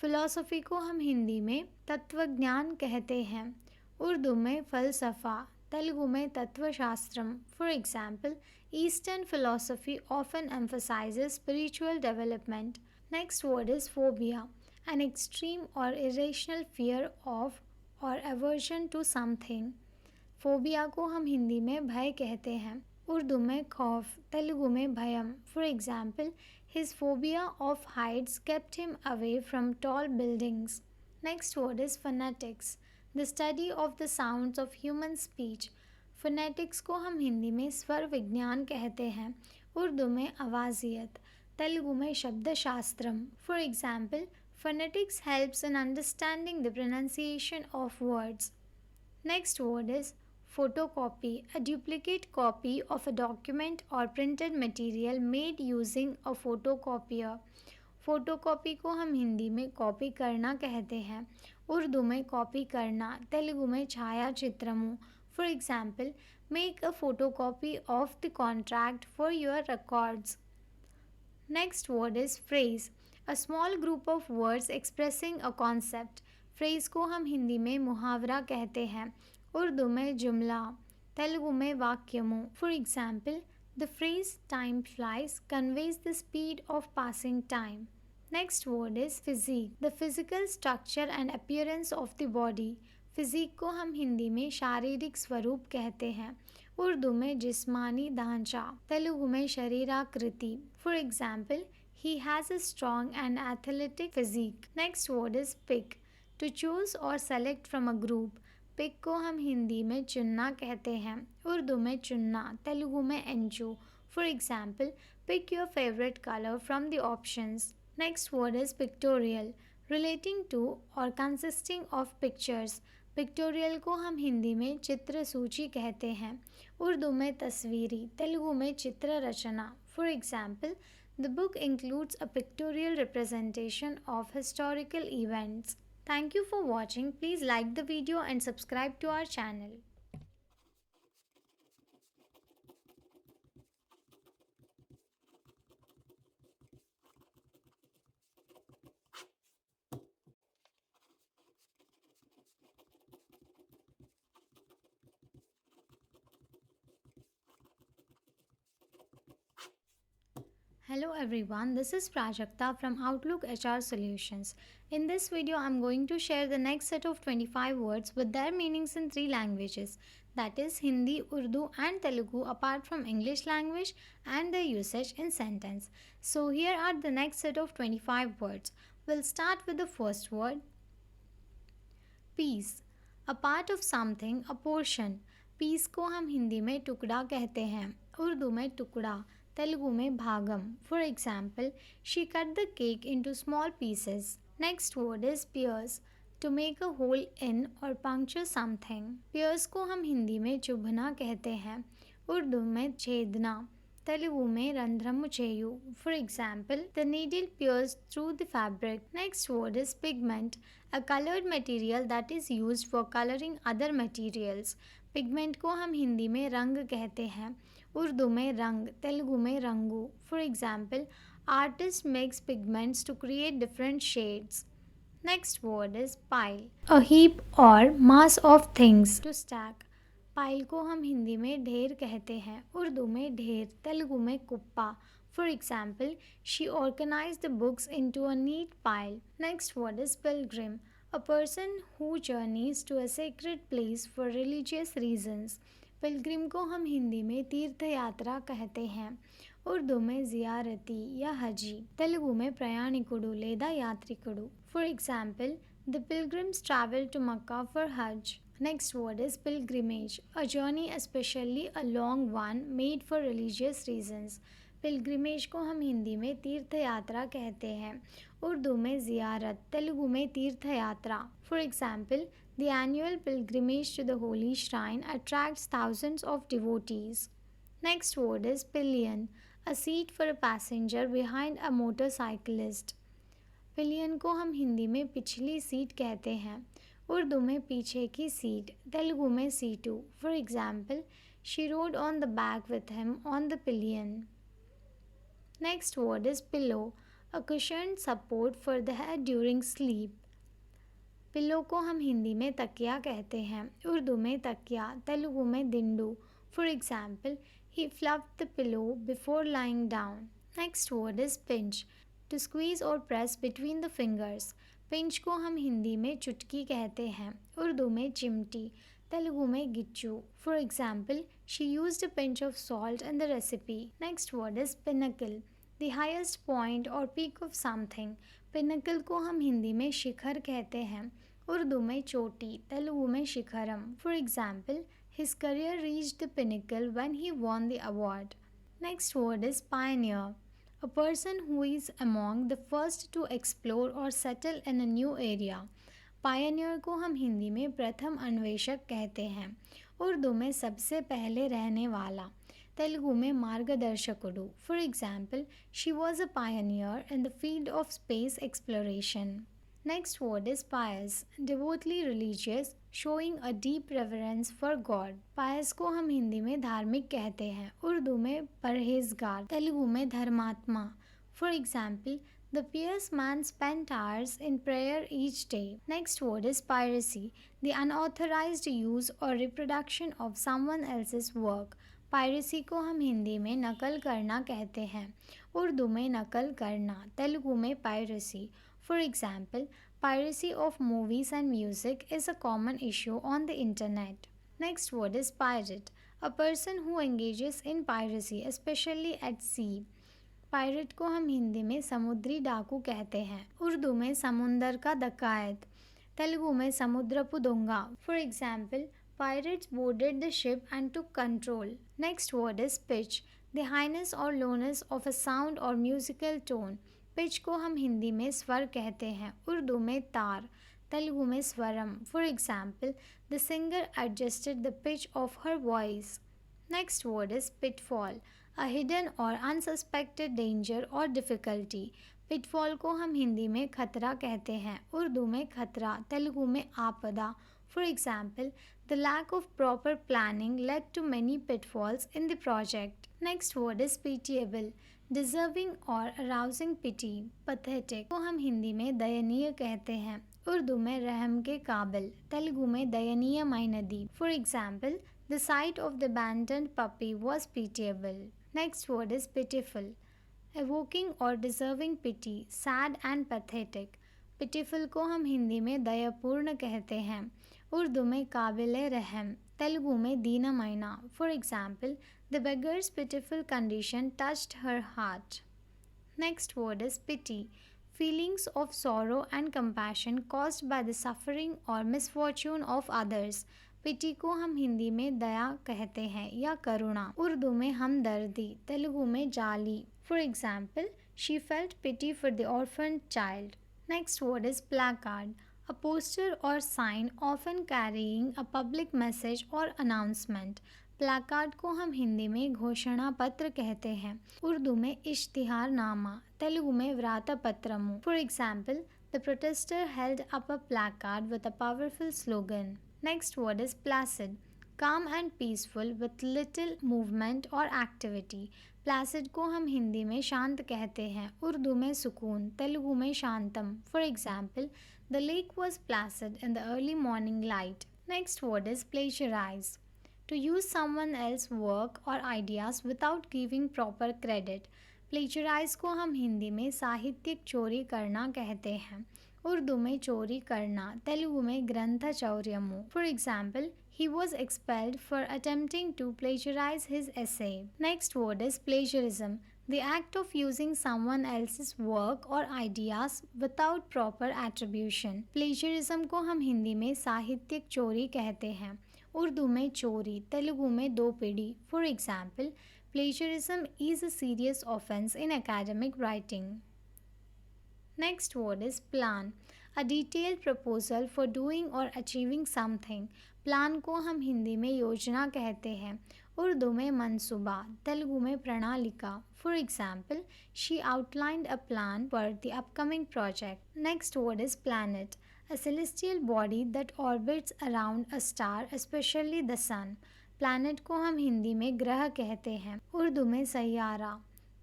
Philosophy को हम हिंदी में तत्वज्ञान कहते हैं, उर्दू में फ़लसफ़ा, तेलुगु में तत्वशास्त्रम. For example, eastern philosophy often emphasizes spiritual development. Next word is phobia. An extreme or irrational fear of or aversion to something. Phobia को हम हिंदी में भय कहते हैं, उर्दू में खौफ, तेलुगु में भयम. For example, his phobia of heights kept him away from tall buildings. Next word is phonetics. The study of the sounds of human speech. Phonetics को हम हिंदी में स्वर विज्ञान कहते हैं, उर्दू में आवाज़ियत, तेलुगु में शब्दशास्त्रम. For example, phonetics helps in understanding the pronunciation of words. Next word is photocopy. A duplicate copy of a document or printed material made using a photocopier. Photocopy को हम हिंदी में कॉपी करना कहते हैं, उर्दू में कॉपी करना, तेलुगु में छायाचित्रमु. For example, make a photocopy of the contract for your records. Next word is phrase. A small group of words expressing a concept. Phrase को हम हिंदी में मुहावरा कहते हैं, उर्दू में जुमला, तेलुगु में वाक्यमु. For example, the phrase time flies conveys the speed of passing time. Next word is physique. The physical structure and appearance of the body. Physique को हम हिंदी में शारीरिक स्वरूप कहते हैं, उर्दू में जिस्मानी ढांचा, तेलुगु में शरीराकृति. For example, he has a strong and athletic physique. Next word is pick. To choose or select from a group. Pick को हम हिंदी में चुनना कहते हैं, उर्दू में चुनना, तेलुगु में एंचू. For example, pick your favourite colour from the options. Next word is pictorial. Relating to or consisting of pictures. Pictorial को हम हिंदी में चित्र सूची कहते हैं, उर्दू में तस्वीरी, तेलुगु में चित्र रचना. For example, the book includes a pictorial representation of historical events. Thank you for watching. Please like the video and subscribe to our channel. Hello everyone, this is Prajakta from Outlook HR Solutions. In this video, I'm going to share the next set of 25 words with their meanings in three languages, that is Hindi, Urdu and Telugu, apart from English language and their usage in sentence. So here are the next set of 25 words. We'll start with the first word, piece, a part of something, a portion. Piece को हम हिंदी में टुकड़ा कहते हैं, उर्दू में टुकड़ा, तेलुगु में भागम. For example, she cut the cake into small pieces. Next word is pierce, to make a hole in or puncture something. Piers को हम हिंदी में चुभना कहते हैं, उर्दू में छेदना, तेलुगु में रंध्रम चेयु. For example, the needle pierce through the fabric. Next word is pigment, a colored material that is used for coloring other materials. Pigment को हम हिंदी में रंग कहते हैं, उर्दू में रंग, तेलुगु में रंगू. For example, artist makes pigments to create different shades. Next word is pile, a heap or mass of things to stack. Pile को हम हिंदी में ढेर कहते हैं, उर्दू में ढेर, तेलुगु में कुप्पा. For example, she organized the books into a neat pile. Next word is pilgrim, a person who journeys to a sacred place for religious reasons. Pilgrim को हम हिंदी में तीर्थ यात्रा कहते हैं, उर्दू में जियारती या हजी, तेलुगु में प्रयाणिकुडु లేదా యాత్రికుడు. For example, the pilgrims traveled to Makkah for Hajj. Next word is pilgrimage, a journey, especially a long one made for religious reasons. Pilgrimage को हम हिंदी में तीर्थ यात्रा कहते हैं, उर्दू में ज़ियारत, तेलुगु में तीर्थ यात्रा. For example, the annual pilgrimage to the holy shrine attracts thousands of devotees. Next word is pillion, a seat for a passenger behind a motorcyclist. Pillion को हम हिंदी में पिछली सीट कहते हैं, उर्दू में पीछे की सीट, तेलुगु में seat. For example, she rode on the back with him on the pillion. Next word is pillow, a cushioned support for the head during sleep. Pillow को हम हिंदी में तकिया कहते हैं, उर्दू में तकिया, तेलुगु में दिंडू. For example, he fluffed the pillow before lying down. Next word is pinch, to squeeze or press between the fingers. Pinch को हम हिंदी में चुटकी कहते हैं, उर्दू में चिमटी, तेलुगु में गिच्चू. For example, she used a pinch of salt in the recipe. Next word is pinnacle, the highest point or peak of something. Pinnacle को हम हिंदी में शिखर कहते हैं, उर्दू में चोटी, तेलुगु में शिखरम. For example, his career reached the pinnacle when he won the award. Next word is pioneer, a person who is among the first to explore or settle in a new area. Pioneer को हम हिंदी में प्रथम अन्वेषक कहते हैं, उर्दू में सबसे पहले रहने वाला, तेलुगु में मार्गदर्शकुडु. For example, she was a pioneer in the field of space exploration. Next word is pious, devoutly religious, showing a deep reverence for God. Pious को हम हिंदी में धार्मिक कहते हैं, उर्दू में परहेजगार, तेलुगु में धर्मात्मा. For example, the pious man spent hours in prayer each day. Next word is piracy, the unauthorized use or reproduction of someone else's work. Piracy को हम हिंदी में नकल करना कहते हैं, उर्दू में नकल करना, तेलुगु में piracy. For example, piracy of movies and music is a common issue on the internet. Next word is pirate, a person who engages in piracy, especially at sea. Pirate को हम हिंदी में समुद्री डाकू कहते हैं, उर्दू में समुंदर का डकायत, तेलुगु में समुद्रपु दोंगा. For example, pirates boarded the ship and took control. Next word is pitch, the highness or lowness of a sound or musical tone. Pitch को हम हिंदी में स्वर कहते हैं, उर्दू में तार, तेलुगु में स्वरम. For example, the singer adjusted the pitch of her voice. Next word is pitfall, a hidden or unsuspected danger or difficulty. Pitfall को हम हिंदी में खतरा कहते हैं, उर्दू में खतरा, तेलुगु में आपदा. For example, the lack of proper planning led to many pitfalls in the project. Next word is pitiable, deserving or arousing pity. pathetic को हम हिंदी में दयनीय कहते हैं, उर्दू में रहम के काबिल, तेलुगु में दयनीय माइनदी. For example, the sight of the abandoned puppy was pitiable. Next word is pitiful, evoking or deserving pity, sad and pathetic. Pitiful को हम हिंदी में दयापूर्ण कहते हैं, उर्दू में काबिले रहम, तेलुगु में दीनमयना। For example, the beggar's pitiful condition touched her heart. Next word is pity. Feelings of sorrow and compassion caused by the suffering or misfortune of others. पिटी को हम हिंदी में दया कहते हैं या करुणा, उर्दू में हमदर्दी, तेलुगु में जाली। For example, she felt pity for the orphaned child. Next word is placard. A poster or sign often carrying a public message or announcement. Placard को हम हिंदी में घोषणा पत्र कहते हैं, उर्दू में इश्तिहारनामा, तेलुगु में व्रातपत्रमु। For example, the protester held up a placard with a powerful slogan. Next word is placid. Calm and peaceful with little movement or activity. Placid को हम हिंदी में शांत कहते हैं, उर्दू में सुकून, तेलुगु में शांतम। For example, the lake was placid in the early morning light. Next word is plagiarize. To use someone else's work or ideas without giving proper credit. Plagiarize को हम हिंदी में साहित्यिक चोरी करना कहते हैं, उर्दू में चोरी करना, तेलुगु में ग्रंथ चौर्यमु. For example, he was expelled for attempting to plagiarize his essay. Next word is plagiarism. The act of using someone else's work or ideas without proper attribution. Plagiarism को हम हिंदी में साहित्यिक चोरी कहते हैं, उर्दू में चोरी, तेलुगु में दो पीढ़ी. For example, plagiarism is a serious offence in academic writing. Next word is plan. A detailed proposal for doing और अचीविंग समथिंग. प्लान को हम हिंदी में योजना कहते हैं, उर्दू में मंसूबा, तेलुगु में प्रणालिका. For example, she outlined a plan for the upcoming project. Next word is planet. A celestial body that orbits around a star, especially the sun. Planet को हम हिंदी में ग्रह कहते हैं, उर्दू में सैयारा,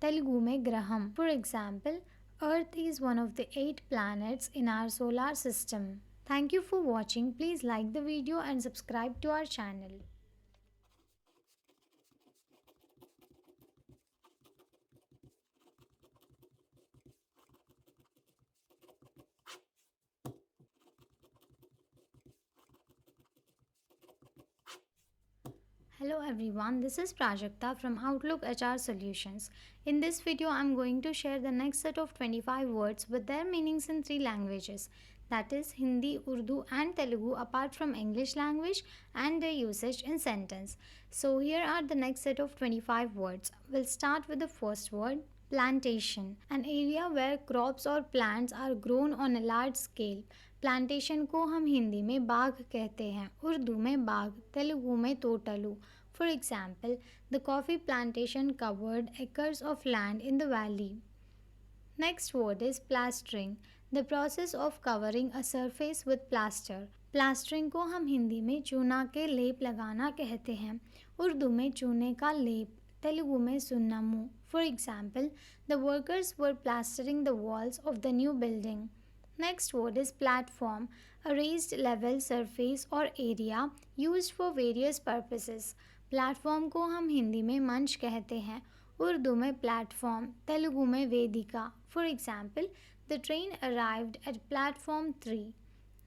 तेलुगु में Graham. For example, Earth is one of the 8 planets in our solar system. Thank you for watching. Please like the video and subscribe to our channel. Hello everyone, this is Prajakta from Outlook HR Solutions. In this video, I'm going to share the next set of 25 words with their meanings in 3 languages. That is Hindi, Urdu and Telugu apart from English language and their usage in sentence. So here are the next set of 25 words. We'll start with the first word, plantation. An area where crops or plants are grown on a large scale. Plantation को हम हिंदी में बाग कहते हैं, उर्दू में बाग, तेलुगु में तोटलू. For example, the coffee plantation covered acres of land in the valley. Next word is plastering. The process of covering a surface with plaster. Plastering को हम हिंदी में चूना के लेप लगाना कहते हैं, उर्दू में चूने का लेप, तेलुगु में सुन्नमु. For example, the workers were plastering the walls of the new building. Next word is platform, a raised level surface or area used for various purposes. Platform को हम हिंदी में मंच कहते हैं, उर्दू में प्लेटफॉर्म, तेलुगु में वेदिका. For example, the train arrived at platform 3.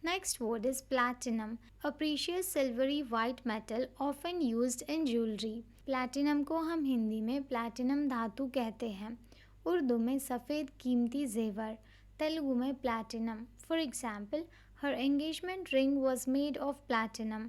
Next word is platinum, a precious silvery white metal often used in jewelry. Platinum को हम हिंदी में प्लैटिनम धातु कहते हैं, उर्दू में सफ़ेद कीमती जेवर, तेलुगु में platinum. For example, her engagement ring was made of platinum.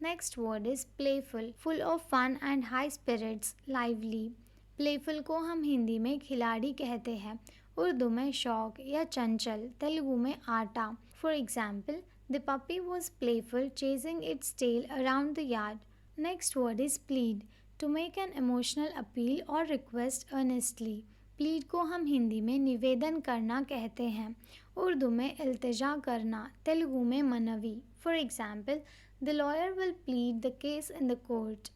Next word is playful, full of fun and high spirits, lively. Playful को हम हिंदी में खिलाड़ी कहते हैं, उर्दू में शौक या चंचल, तेलुगु में आटा. For example, the puppy was playful chasing its tail around the yard. Next word is plead, to make an emotional appeal or request earnestly. Plead को हम हिंदी में निवेदन करना कहते हैं, उर्दू में इल्तिजा करना, तेलुगु में मनवी. For example, the lawyer will plead the case in the court.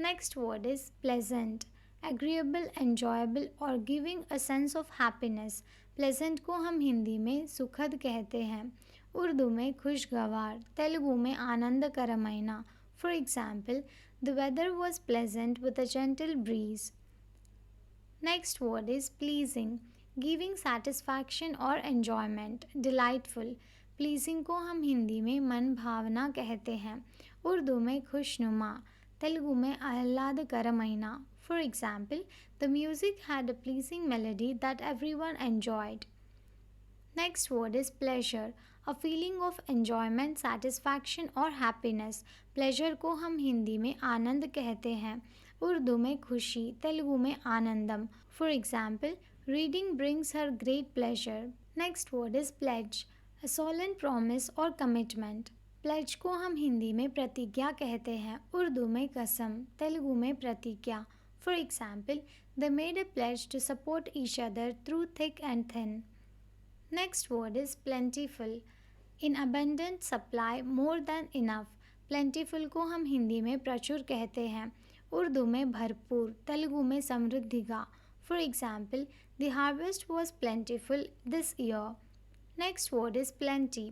Next word is pleasant, agreeable, enjoyable or giving a sense of happiness. Pleasant को हम हिंदी में सुखद कहते हैं, उर्दू में खुशगवार, तेलुगु में आनंदकरमैना. For example, the weather was pleasant with a gentle breeze. Next word is pleasing, giving satisfaction or enjoyment, delightful. Pleasing को हम हिंदी में मन भावना कहते हैं, उर्दू में खुशनुमा, तेलुगु में आह्लादकरమైన। For example, the music had a pleasing melody that everyone enjoyed. Next word is pleasure, a feeling of enjoyment, satisfaction और happiness. Pleasure को हम हिंदी में आनंद कहते हैं, उर्दू में खुशी, तेलुगु में आनंदम. For example, reading brings her great pleasure. Next word is pledge, a solemn promise or commitment. Pledge को हम हिंदी में प्रतिज्ञा कहते हैं, उर्दू में कसम, तेलुगु में प्रतिज्ञा. For example, they made a pledge to support each other through thick and thin. Next word is plentiful, in abundant supply, more than enough. Plentiful को हम हिंदी में प्रचुर कहते हैं, उर्दू में भरपूर, तेलुगु में समृद्धि का. For example, the harvest was plentiful this year. Next word is plenty,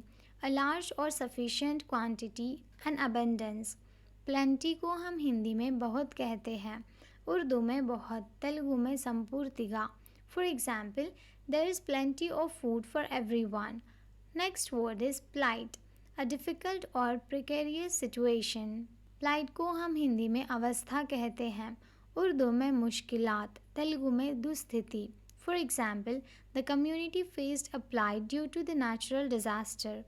a large or sufficient quantity and abundance. Plenty को हम हिंदी में बहुत कहते हैं, उर्दू में बहुत, तेलुगु में संपूर्तिका. For example, there is plenty of food for everyone. Next word is plight, a difficult or precarious situation. Plight को हम हिंदी में अवस्था कहते हैं, उर्दू में मुश्किलात, तेलुगु में दुस्थिति. For example, the community faced a plight due to the natural disaster.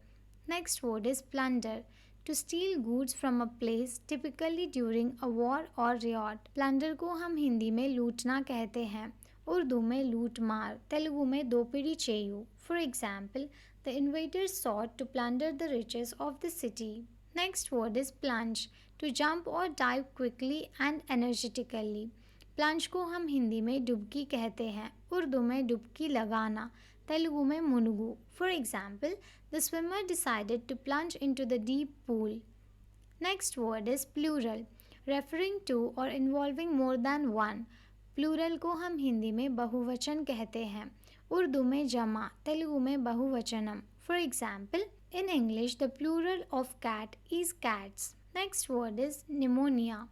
Next word is plunder, to steal goods from a place, typically during a war or riot. Plunder को हम हिंदी में लूटना कहते हैं, उर्दू में लूट मार, तेलुगु में दोपीड़ी चेयू. For example, the invaders sought to plunder the riches of the city. Next word is plunge, to jump or dive quickly and energetically. Plunge को हम हिंदी में डुबकी कहते हैं, उर्दू में डुबकी लगाना, तेलुगु में मुनुगु. For example, the swimmer decided to plunge into the deep pool. Next word is plural, referring to or involving more than one. Plural को हम हिंदी में बहुवचन कहते हैं, उर्दू में जमा, तेलुगु में बहुवचनम. For example, in English, the plural of cat is cats. Next word is pneumonia,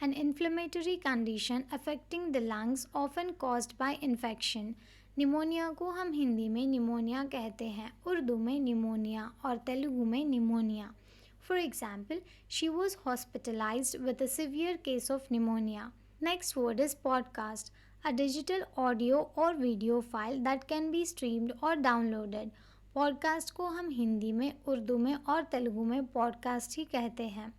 an inflammatory condition affecting the lungs often caused by infection. Pneumonia को हम हिंदी में निमोनिया कहते हैं, उर्दू में निमोनिया और तेलुगु में pneumonia. For example, she was hospitalized with a severe case of pneumonia. Next word is podcast, a digital audio or video file that can be streamed or downloaded. Podcast को हम हिंदी में, उर्दू में और तेलुगु में पॉडकास्ट ही कहते हैं.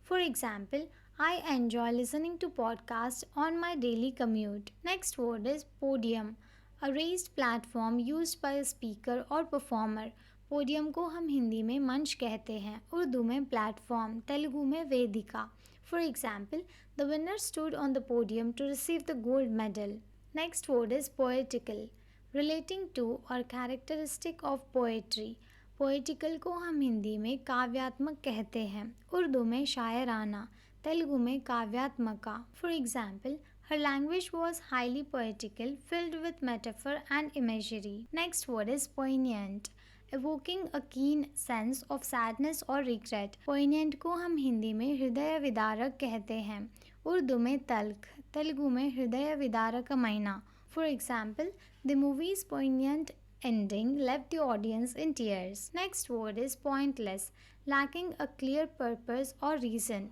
For example, I enjoy listening to podcasts on my daily commute. Next word is podium, a raised platform used by a speaker or performer. Podium को हम हिंदी में मंच कहते हैं, उर्दू में प्लेटफॉर्म, तेलुगु में वेदिका. For example, the winner stood on the podium to receive the gold medal. Next word is poetical, relating to or characteristic of poetry. Poetical को हम हिंदी में काव्यात्मक कहते हैं, उर्दू में शायराना, तेलुगु में काव्यात्मका. For example, her language was highly poetical, filled with metaphor and imagery. Next word is poignant, evoking a keen sense of sadness or regret. Poignant को हम हिंदी में हृदय विदारक कहते हैं, उर्दू में तल्ख, तेलुगु में हृदय विदारकమైన. For example, the movie's poignant ending left the audience in tears. Next word is pointless, lacking a clear purpose or reason.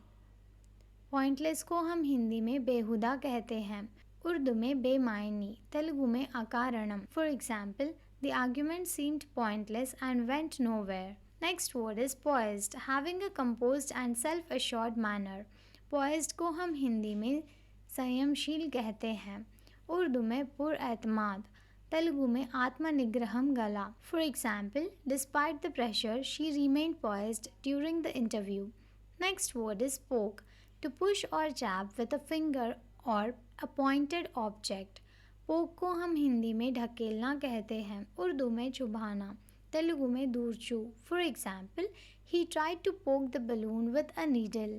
Pointless को हम हिंदी में बेहुदा कहते हैं, उर्दू में बेमायनी, तेलुगु में अकारणम. For example, the argument seemed pointless and went nowhere. Next word is poised, having a composed and self-assured manner. Poised को हम हिंदी में संयमशील कहते हैं, उर्दू में पुरएतमाद, तेलुगु में आत्मनिग्रहम गला. For example, despite the pressure, she remained poised during the interview. Next word is poke, to push or jab with a finger or a pointed object. पोक को हम हिंदी में ढकेलना कहते हैं, उर्दू में चुभाना, तेलुगु में दूरचू. For example, he tried to poke the balloon with a needle.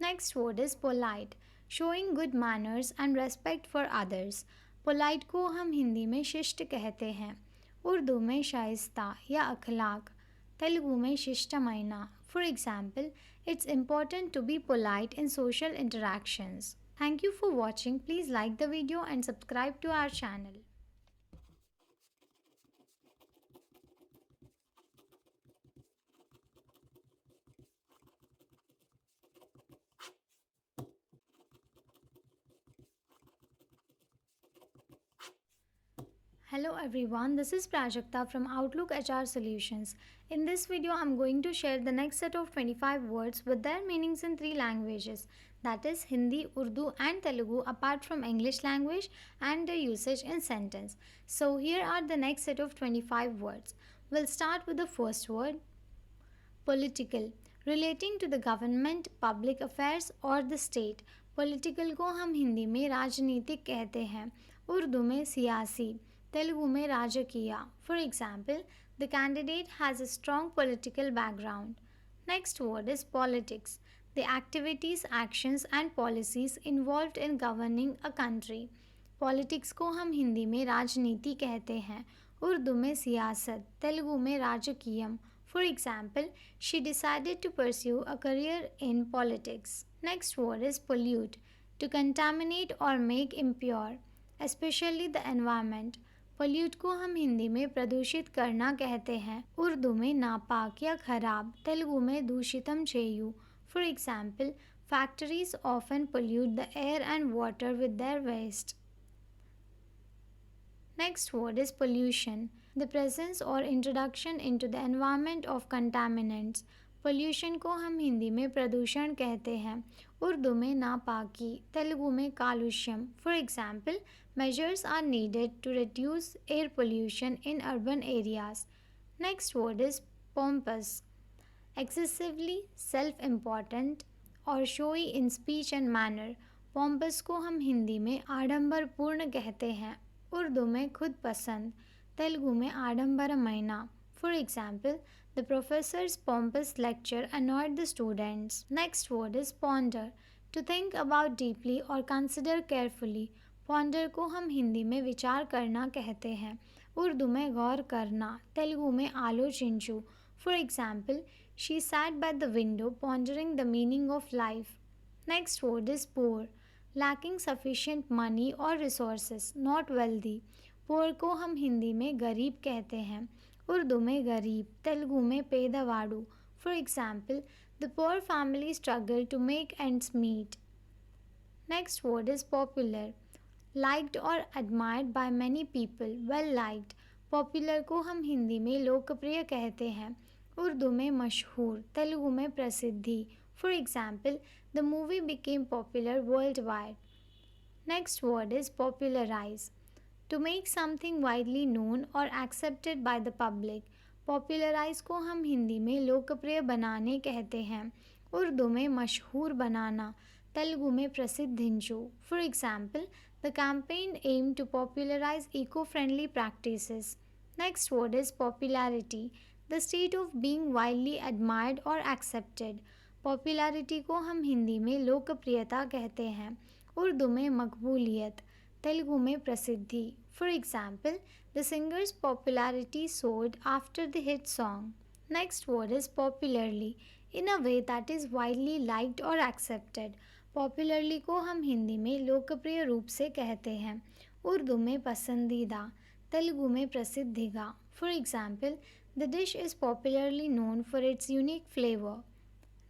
Next word is polite, showing good manners and respect for others. Polite को हम हिंदी में शिष्ट कहते हैं, उर्दू में शाइस्ता या अखलाक, तेलुगु में शिष्टమైన. For example, it's important to be polite in social interactions. Thank you for watching. Please like the video and subscribe to our channel. Hello everyone, this is Prajakta from Outlook HR Solutions. In this video, I'm going to share the next set of 25 words with their meanings in three languages, that is Hindi, Urdu and Telugu apart from English language and their usage in sentence. So here are the next set of 25 words. We'll start with the first word, political, relating to the government, public affairs और the state. Political को हम हिंदी में राजनीतिक कहते हैं, उर्दू में सियासी, तेलुगु में राजकीय. For example, the candidate has a strong political background. Next word is politics, the activities, actions and policies involved in governing a country. Politics को हम हिंदी में राजनीति कहते हैं, उर्दू में सियासत, तेलुगु में राजकीयम. For example, she decided to pursue a career in politics. Next word is pollute, to contaminate or make impure, especially the environment. Pollute को हम हिंदी में प्रदूषित करना कहते हैं, उर्दू में नापाक या खराब, तेलुगु में दूषितम चेयु. For example, factories often pollute the air and water with their waste. Next word is pollution, the presence or introduction into the environment of contaminants. Pollution को हम हिंदी में प्रदूषण कहते हैं, उर्दू में नापाकी, तेलुगु में कालुष्यम. For example, measures are needed to reduce air pollution in urban areas. Next word is pompous, excessively self-important और showy in speech and manner. Pompous को हम हिंदी में आडंबरपूर्ण कहते हैं, उर्दू में खुद पसंद, तेलुगु में आडंबरमैना. For example, the professor's pompous lecture annoyed the students. Next word is ponder, to think about deeply or consider carefully. Ponder को हम हिंदी में विचार करना कहते हैं, उर्दू में गौर करना, तेलुगु में आलोचिंचु. For example, she sat by the window pondering the meaning of life. Next word is poor, lacking sufficient money or resources, not wealthy. पोर को हम हिंदी में गरीब कहते हैं, उर्दू में गरीब, तेलुगु में पेदवाड़ू. For example, the poor family struggle to make ends meet. Next word is popular, liked or admired by many people, well liked. Popular को हम हिंदी में लोकप्रिय कहते हैं, उर्दू में मशहूर, तेलुगु में प्रसिद्धि. For example, the movie became popular worldwide. Next word is popularize, to make something widely known or accepted by the public. Popularize को हम हिंदी में लोकप्रिय बनाने कहते हैं, उर्दू में मशहूर बनाना, तेलुगु में प्रसिद्धिंचु. For example, the campaign aimed to popularize eco-friendly practices. Next word is popularity, the state of being widely admired or accepted. Popularity को हम हिंदी में लोकप्रियता कहते हैं, उर्दू में मकबूलियत, तेलुगु में प्रसिद्धि. For example, the singer's popularity soared after the hit song. Next word is popularly, in a way that is widely liked or accepted. Popularly को हम हिंदी में लोकप्रिय रूप से कहते हैं, उर्दू में पसंदीदा, तेलुगु में प्रसिद्धिगा. For example, the dish is popularly known for its unique flavor.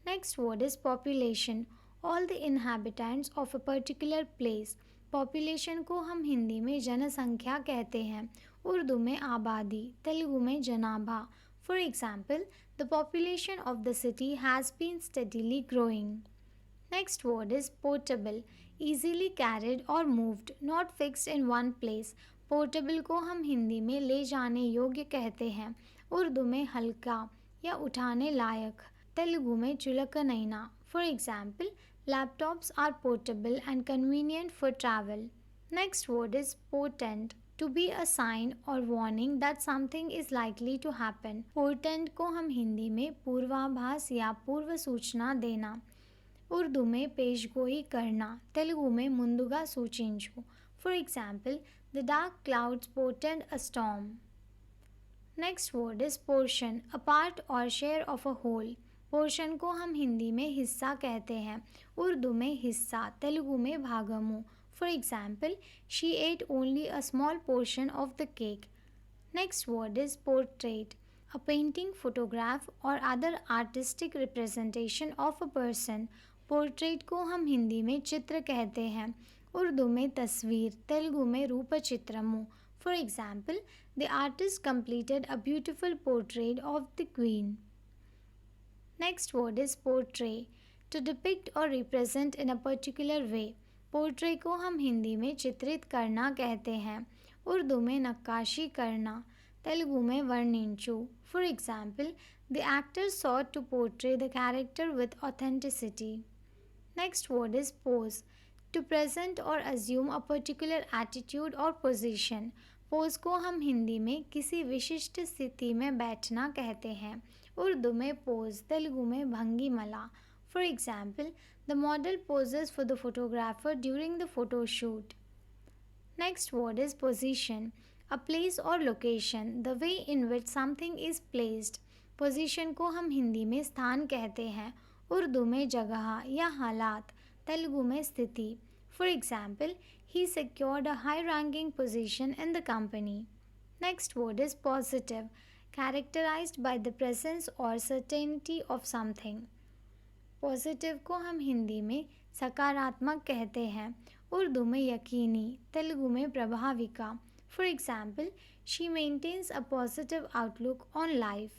Next word is population, all the inhabitants of a particular place. Population को हम हिंदी में जनसंख्या कहते हैं, उर्दू में आबादी, तेलुगु में जनाभा. For example, the population of the city has been steadily growing. Next word is portable, easily carried or moved, not fixed in one place. Portable को हम हिंदी में ले जाने योग्य कहते हैं, उर्दू में हल्का या उठाने लायक, तेलुगु में चुलकनैना. For example, laptops are portable and convenient for travel. Next word is portent, to be a sign or warning that something is likely to happen. Portent को हम हिंदी में पूर्वाभास या पूर्व सूचना देना, उर्दू में पेशगोई करना, तेलुगु में मुंदुगा सूचिंचु. For example, the dark clouds portend a storm. Next word is portion, a part or share of a whole. Portion को हम हिंदी में हिस्सा कहते हैं, उर्दू में हिस्सा, तेलुगु में भागमु. For example, she ate only a small portion of the cake. Next word is portrait, a painting, photograph or other artistic representation of a person. Portrait को हम हिंदी में चित्र कहते हैं, उर्दू में तस्वीर, तेलुगु में रूपचित्रमु. For example, the artist completed a beautiful portrait of the queen. Next word is portray. To depict or represent in a particular way. Portray को हम हिंदी में चित्रित करना कहते हैं, उर्दू में नक्काशी करना, तेलुगु में वर्णिंचु. For example, the actor sought to portray the character with authenticity. Next word is pose. To present or assume a particular attitude or position. Pose को हम हिंदी में किसी विशिष्ट स्थिति में बैठना कहते हैं, उर्दू में पोज, तेलुगु में भंगिमला. For example, the model poses for the photographer during the photo shoot. Next word is position. A place or location, the way in which something is placed. Position को हम हिंदी में स्थान कहते हैं, उर्दू में जगह या हालात, तेलुगु में स्थिति. For example, he secured a high-ranking position in the company. Next word is positive, characterized by the presence or certainty of something. Positive को हम हिंदी में सकारात्मक कहते हैं, उर्दू में यकीनी, तेलुगु में प्रभाविका. For example, she maintains a positive outlook on life.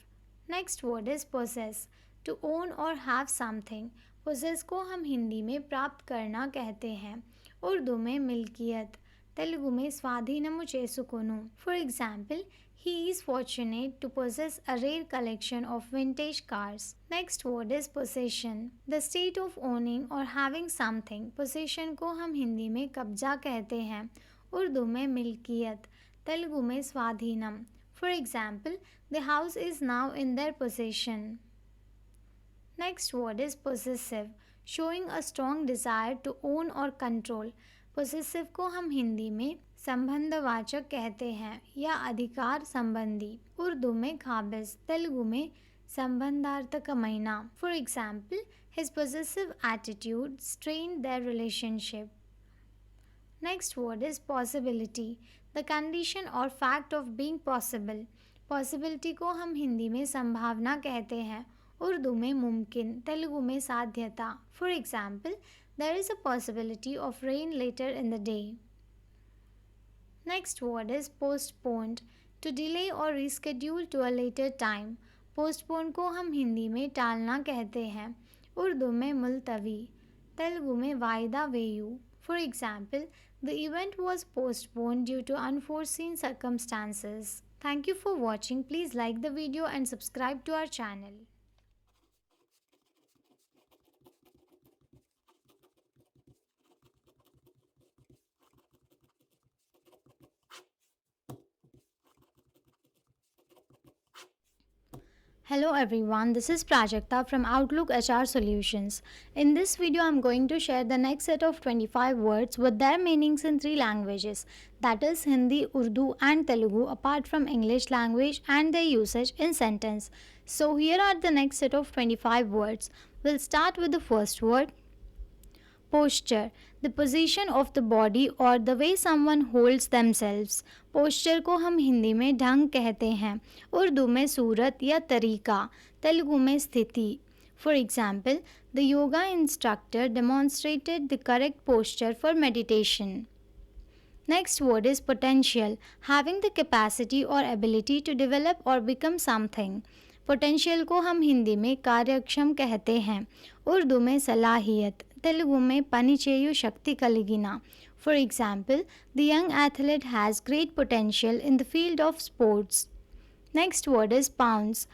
Next word is possess. To own or have something. Possess को हम हिंदी में प्राप्त करना कहते हैं, उर्दू में मिल्कियत, तेलुगु में स्वाधीनमु చేసుకొను. For example, he is fortunate to possess a rare collection of vintage cars. Next word is possession. The state of owning or having something. Possession को हम हिंदी में कब्जा कहते हैं, उर्दू में मिल्कियत, तेलुगु में स्वाधीनम. For example, the house is now in their possession. Next word is possessive. Showing a strong desire to own or control. Possessive को हम हिंदी में संबंधवाचक कहते हैं या अधिकार संबंधी, उर्दू में खाबिज, तेलुगु में संबंधार्थकమైన. For example, his possessive attitude strained their relationship. Next word is possibility. The condition or fact of being possible. Possibility को हम हिंदी में संभावना कहते हैं, उर्दू में मुमकिन, तेलुगु में साध्यता. For example, there is a possibility of rain later in the day. Next word is postponed. To delay or reschedule to a later time. Postpone को हम हिंदी में टालना कहते हैं, उर्दू में मुलतवी, तेलुगु में वायदा वेयू. For example, the event was postponed due to unforeseen circumstances. Thank you for watching. Please like the video and subscribe to our channel. Hello everyone, this is Prajakta from Outlook HR Solutions. In this video, I'm going to share the next set of 25 words with their meanings in 3 languages, that is Hindi, Urdu and Telugu, apart from English language and their usage in sentence. So here are the next set of 25 words. We'll start with the first word, posture. The position of the body or the way someone holds themselves. Posture को हम हिंदी में ढंग कहते हैं, उर्दू में सूरत या तरीका, तेलुगु में स्थिति. For example, the yoga instructor demonstrated the correct posture for meditation. Next word is potential. Having the capacity or ability to develop or become something. Potential को हम हिंदी में कार्यक्षम कहते हैं, उर्दू में सलाहियत, तेलुगु में पनिचेयु शक्ति कलिगिना. For example, the young athlete has great potential in the field of sports. Next word is pounce.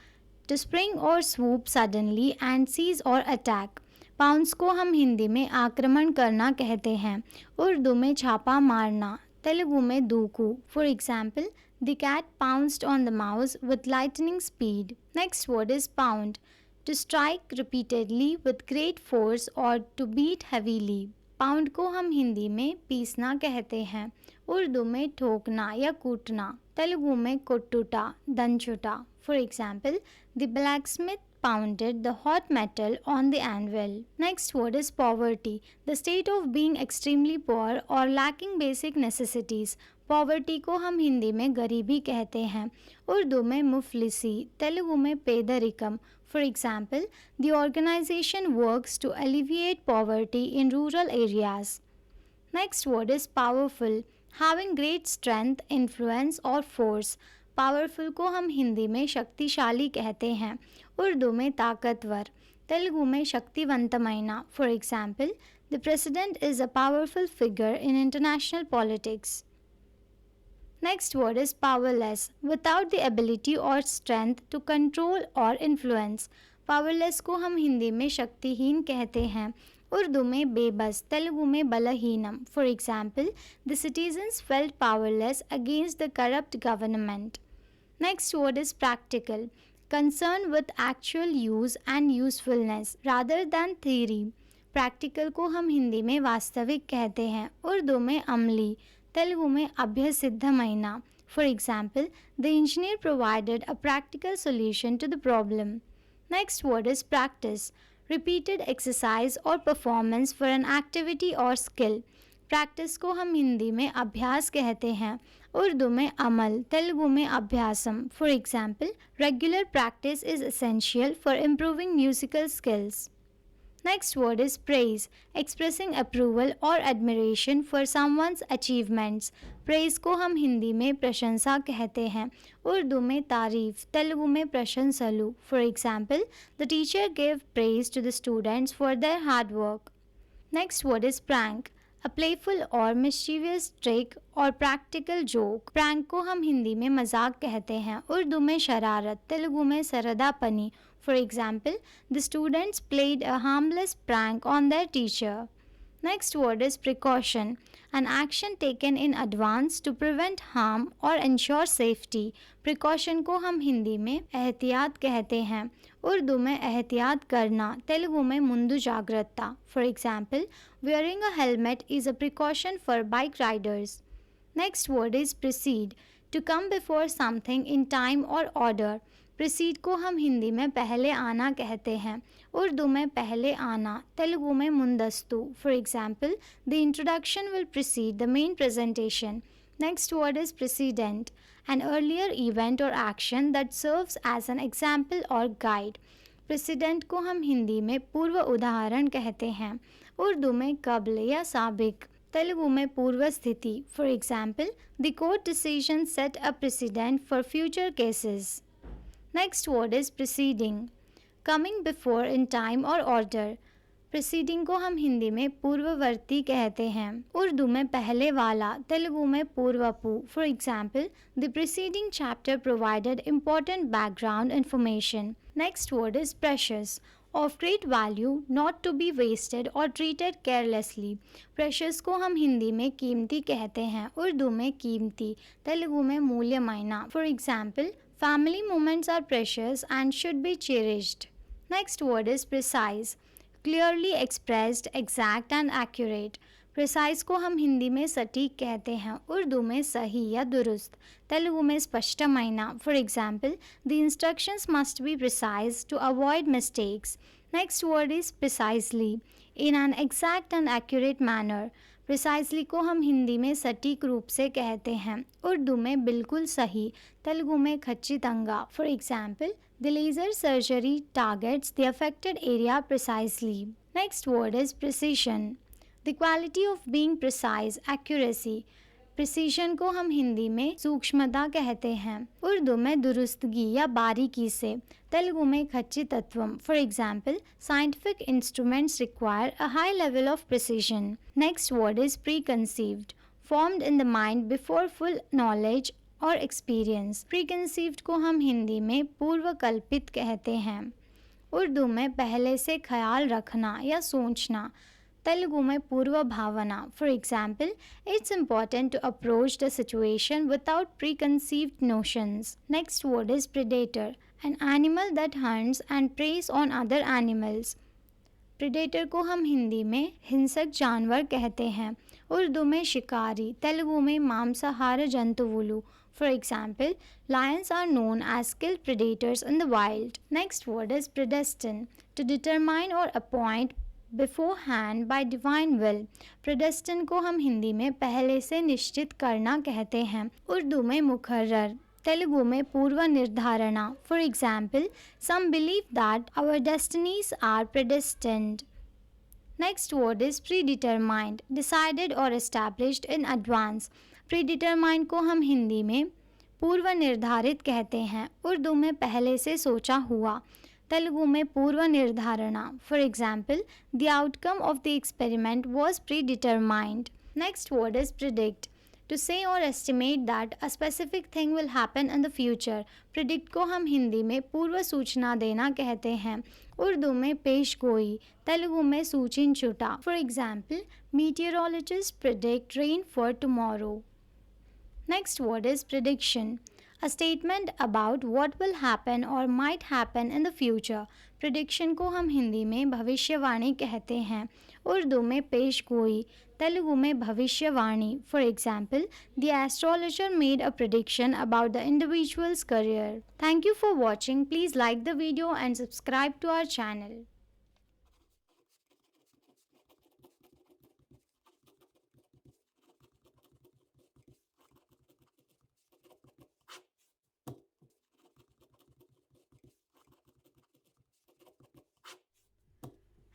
To spring or swoop suddenly and seize or attack. Pounce को हम हिंदी में आक्रमण करना कहते हैं, उर्दू में छापा मारना, तेलुगु में दूकू. For example, the cat pounced on the mouse with lightning speed. Next word is pound. To strike repeatedly with great force or to beat heavily. Pound को हम हिंदी में पीसना कहते हैं, उर्दू में ठोकना या कूटना, तेलुगु में कोट्टुटा, दंचुटा. For example, the blacksmith pounded the hot metal on the anvil. Next word is poverty. The state of being extremely poor or lacking basic necessities. Poverty को हम हिंदी में गरीबी कहते हैं, उर्दू में मुफलिसी, तेलुगु में पेदरिकम. For example, the organization works to alleviate poverty in rural areas. Next word is powerful. Having great strength, influence और force. Powerful को हम हिंदी में शक्तिशाली कहते हैं, उर्दू में ताकतवर, तेलुगु में शक्तिवंतమైన। For example, the president is a powerful figure in international politics. Next word is powerless, without the ability or strength to control or influence. Powerless को हम हिंदी में शक्तिहीन कहते हैं, उर्दू में बेबस, तेलुगु में बलहीनम। For example, the citizens felt powerless against the corrupt government. Next word is practical, concerned with actual use and usefulness rather than theory. Practical को हम हिंदी में वास्तविक कहते हैं, उर्दू में अमली, तेलुगु में अभ्यसिद्धమైన। For example, the engineer provided a practical solution to the problem. Next word is practice, repeated exercise or performance for an activity or skill. Practice को हम हिंदी में अभ्यास कहते हैं, उर्दू में अमल, तेलुगु में अभ्यासम। For example, regular practice is essential for improving musical skills. Next word is praise, expressing approval or admiration for someone's achievements. Praise को हम हिंदी में प्रशंसा कहते हैं, उर्दू में तारीफ, तेलुगु में प्रशंसलु। For example, the teacher gave praise to the students for their hard work. Next word is prank, a playful or mischievous trick or practical joke. Prank को हम हिंदी में मजाक कहते हैं, उर्दू में शरारत, तेलुगु में सरदापनी। For example, the students played a harmless prank on their teacher. Next word is precaution, an action taken in advance to prevent harm or ensure safety. Precaution को हम हिंदी में एहतियात कहते हैं, उर्दू में एहतियात करना, तेलुगु में मुंदु जाग्रता। For example, wearing a helmet is a precaution for bike riders. Next word is precede, to come before something in time or order. Preceded को हम हिंदी में पहले आना कहते हैं, उर्दू में पहले आना, तेलुगु में मुंदस्तु। For example, the introduction will precede the main presentation. Next word is precedent, an earlier event or action that serves as an example or guide. Precedent को हम हिंदी में पूर्व उदाहरण कहते हैं, उर्दू में कब्ल या साबिक, तेलुगु में पूर्व स्थिति। For example, the court decision set a president for future cases. Next word is preceding, coming before in time or order. Preceding को हम हिंदी में पूर्ववर्ती कहते हैं, उर्दू में पहले वाला, तेलुगु में पूर्वपु। For example, the preceding chapter provided important background information. Next word is precious, of great value, not to be wasted or treated carelessly. Precious को हम हिंदी में कीमती कहते हैं, उर्दू में कीमती, तेलुगु में मूल्यమైన। For example, family moments are precious and should be cherished. Next word is precise, clearly expressed, exact and accurate. Precise को हम हिंदी में सटीक कहते हैं, उर्दू में सही या दुरुस्त, तेलुगु में स्पष्टమైన। For example, the instructions must be precise to avoid mistakes. Next word is precisely, in an exact and accurate manner. Precisely को हम हिंदी में सटीक रूप से कहते हैं, उर्दू में बिल्कुल सही, तेलुगु में खच्चितंगा। For example, the laser surgery targets the affected area precisely. Next word is precision, the quality of being precise, accuracy. Precision को हम हिंदी में सूक्ष्मता कहते हैं, उर्दू में दुरुस्तगी या बारीकी से, तेलुगु में खच्चितत्वम। For example, scientific instruments require a high level of precision. Next word is preconceived, formed in the mind before full knowledge or experience. Preconceived को हम हिंदी में पूर्व कल्पित कहते हैं, उर्दू में पहले से ख्याल रखना या सोचना, तेलुगु में पूर्व भावना। For example, it's important to approach the situation without preconceived notions. Next word is predator, an animal that hunts and preys on other animals. Predator को हम हिंदी में हिंसक जानवर कहते हैं, उर्दू में शिकारी, तेलुगु में मांसाहार जंतुవులు। For example, lions are known as skilled predators in the wild. Next word is predestine, to determine or appoint beforehand by divine will. predestine को हम हिंदी में पहले से निश्चित करना कहते हैं, उर्दू में मुकर्रर, तेलुगु में पूर्व निर्धारणा। For example, some believe that our destinies are predestined. Next word is predetermined, decided or established in advance. Predetermined को हम हिंदी में पूर्व निर्धारित कहते हैं। उर्दू में पहले से सोचा हुआ, तेलुगु में पूर्व निर्धारणा। For example, the outcome of the experiment was predetermined. Next word is predict, to say or estimate that a specific thing will happen in the future. Predict को हम हिंदी में पूर्व सूचना देना कहते हैं। उर्दू में पेश गोई, तेलुगु में सूचिन छुटा। For example, meteorologist predict rain for tomorrow. Next word is prediction, a statement about what will happen or might happen in the future. Prediction को हम हिंदी में भविष्यवाणी कहते हैं। उर्दू में पेशगोई, तेलुगु में भविष्यवाणी। For example, the astrologer made a prediction about the individual's career. Thank you for watching. Please like the video and subscribe to our channel.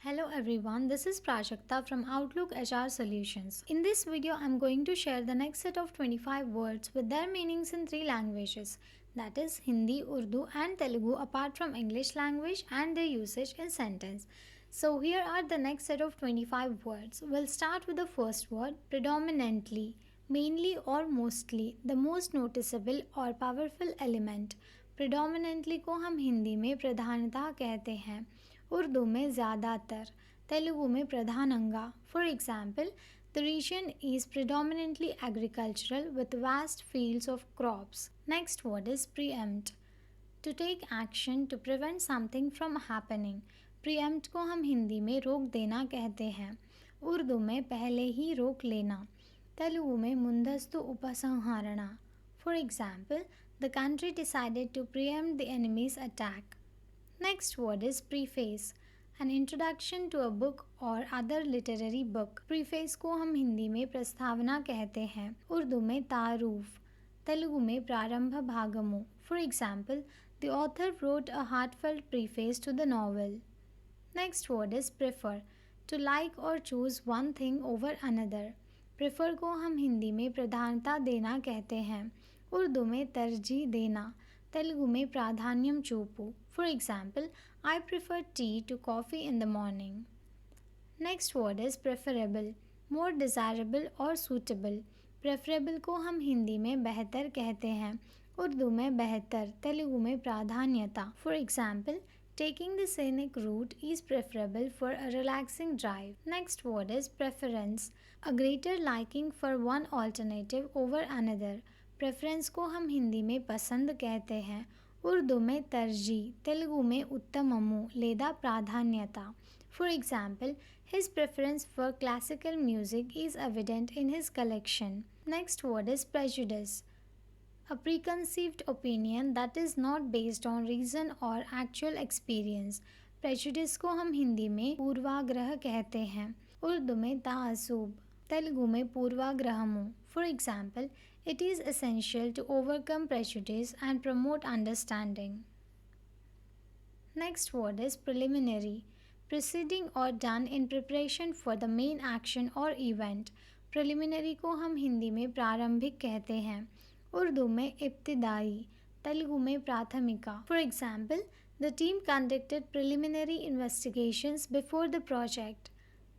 Hello everyone, this is Prajakta from Outlook HR Solutions. In this video, I'm going to share the next set of 25 words with their meanings in 3 languages, that is Hindi, Urdu and Telugu, apart from English language and their usage in sentence. So here are the next set of 25 words. We'll start with the first word, predominantly, mainly or mostly, the most noticeable or powerful element. Predominantly को हम हिंदी में प्रधानता कहते हैं, उर्दू में ज़्यादातर, तेलुगु में प्रधानंगा. For example, the region is predominantly agricultural with vast fields of crops. Next word is preempt, to take action to prevent something from happening. preempt को हम हिंदी में रोक देना कहते हैं, उर्दू में पहले ही रोक लेना, तेलुगु में मुंदस्तु उपसंहरणा. For example, the country decided to preempt the enemy's attack. Next word is preface, an introduction to a book or other literary book. Preface को हम हिंदी में प्रस्तावना कहते हैं, उर्दू में तारुफ, तेलुगु में प्रारंभ भागमु. For example, the author wrote a heartfelt preface to the novel. Next word is prefer, to like or choose one thing over another. Prefer को हम हिंदी में प्रधानता देना कहते हैं, उर्दू में तरजीह देना, तेलुगु में प्राधान्यम चूपू. For example, I prefer tea to coffee in the morning. Next word is preferable, more desirable or suitable. Preferable को हम हिंदी में बेहतर कहते हैं, उर्दू में बेहतर, तेलुगु में प्राधान्यता. For example, taking the scenic route is preferable for a relaxing drive. Next word is preference, a greater liking for one alternative over another. Preference को हम हिंदी में पसंद कहते हैं, उर्दू में तरजीह, तेलुगु में उत्तममु లేదా ప్రాధాన్యత. For example, his preference for classical music is evident in his collection. Next word is prejudice, a preconceived opinion that is not based on reason or actual experience. Prejudice को हम हिंदी में पूर्वाग्रह कहते हैं, उर्दू में ताअस्सुब, तेलुगु में पूर्वाग्रहमु. For example, it is essential to overcome prejudice and promote understanding. Next word is preliminary, preceding or done in preparation for the main action or event. Preliminary को हम हिंदी में प्रारंभिक कहते हैं, उर्दू में इब्तिदाई, तेलुगु में प्राथमिका. For example, the team conducted preliminary investigations before the project.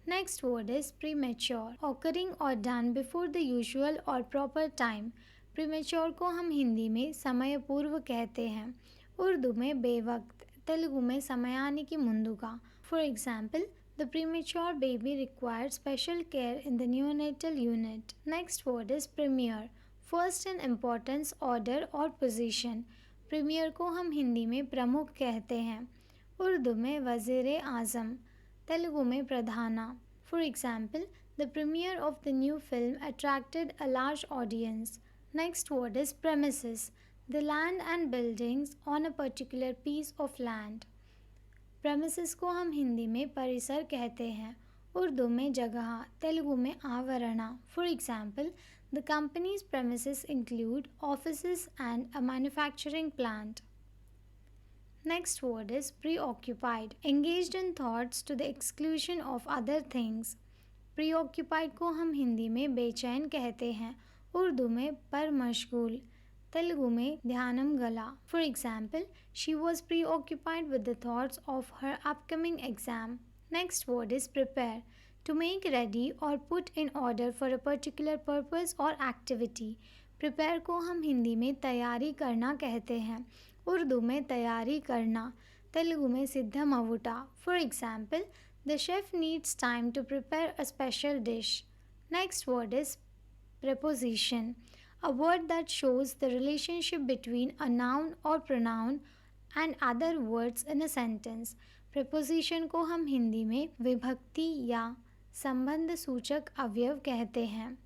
Next word is premature, occurring or done before the usual or proper time. Premature को हम हिंदी में समय पूर्व कहते हैं, उर्दू में बेवक्त, तेलुगु में समयाనికి ముందుగా. For example, the premature baby required special care in the neonatal unit. Next word is premier, first in importance, order or position. Premier को हम हिंदी में प्रमुख कहते हैं, उर्दू में वज़ीर आज़म, तेलुगु में प्रधाना. For example, the premiere of the new film attracted a large audience. Next word is premises, the land and buildings on a particular piece of land. Premises को हम हिंदी में परिसर कहते हैं, उर्दू में जगह, तेलुगु में आवरणा. For example, the company's premises include offices and a manufacturing plant. Next word is preoccupied, engaged in thoughts to the exclusion of other things. Preoccupied को हम हिंदी में बेचैन कहते हैं, उर्दू में पर मशगूल, तेलुगु में ध्यानम गला. For example, she was preoccupied with the thoughts of her upcoming exam. Next word is prepare. To make ready or put in order for a particular purpose or activity. Prepare को हम हिंदी में तैयारी करना कहते हैं. उर्दू में तैयारी करना, तेलुगु में सिद्धम अवुटा. For example, the chef needs time to prepare a special dish. Next word is preposition, a word that shows the relationship between a noun or pronoun and other words in a sentence. preposition को हम हिंदी में विभक्ति या संबंध सूचक अवयव कहते हैं.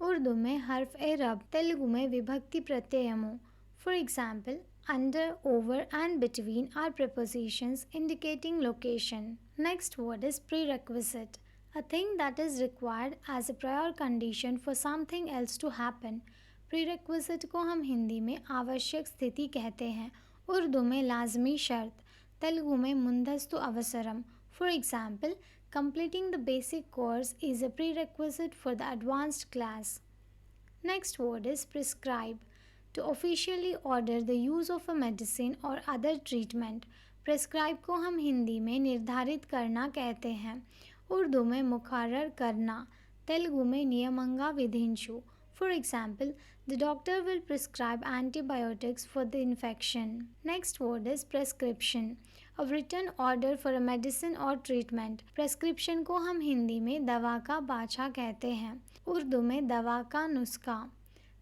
उर्दू में हर्फ ए रब, तेलुगु में विभक्ति प्रत्ययमों. For example, under, over and between are prepositions indicating location. Next word is prerequisite, a thing that is required as a prior condition for something else to happen. Prerequisite को हम हिंदी में आवश्यक स्थिति कहते हैं. उर्दू में लाजमी शर्त, तेलुगु में मुंदस्तु अवसरम. For example, completing the basic course is a prerequisite for the advanced class. Next word is prescribe, to officially order the use of a medicine or other treatment. Prescribe को हम हिंदी में निर्धारित करना कहते हैं. उर्दू में मुकर्रर करना, तेलुगु में नियमंगा विधिंशु. For example, the doctor will prescribe antibiotics for the infection. Next word is prescription, a written order for a medicine or treatment. Prescription को हम हिंदी में दवा का बाछा कहते हैं. उर्दू में दवा का नुस्खा,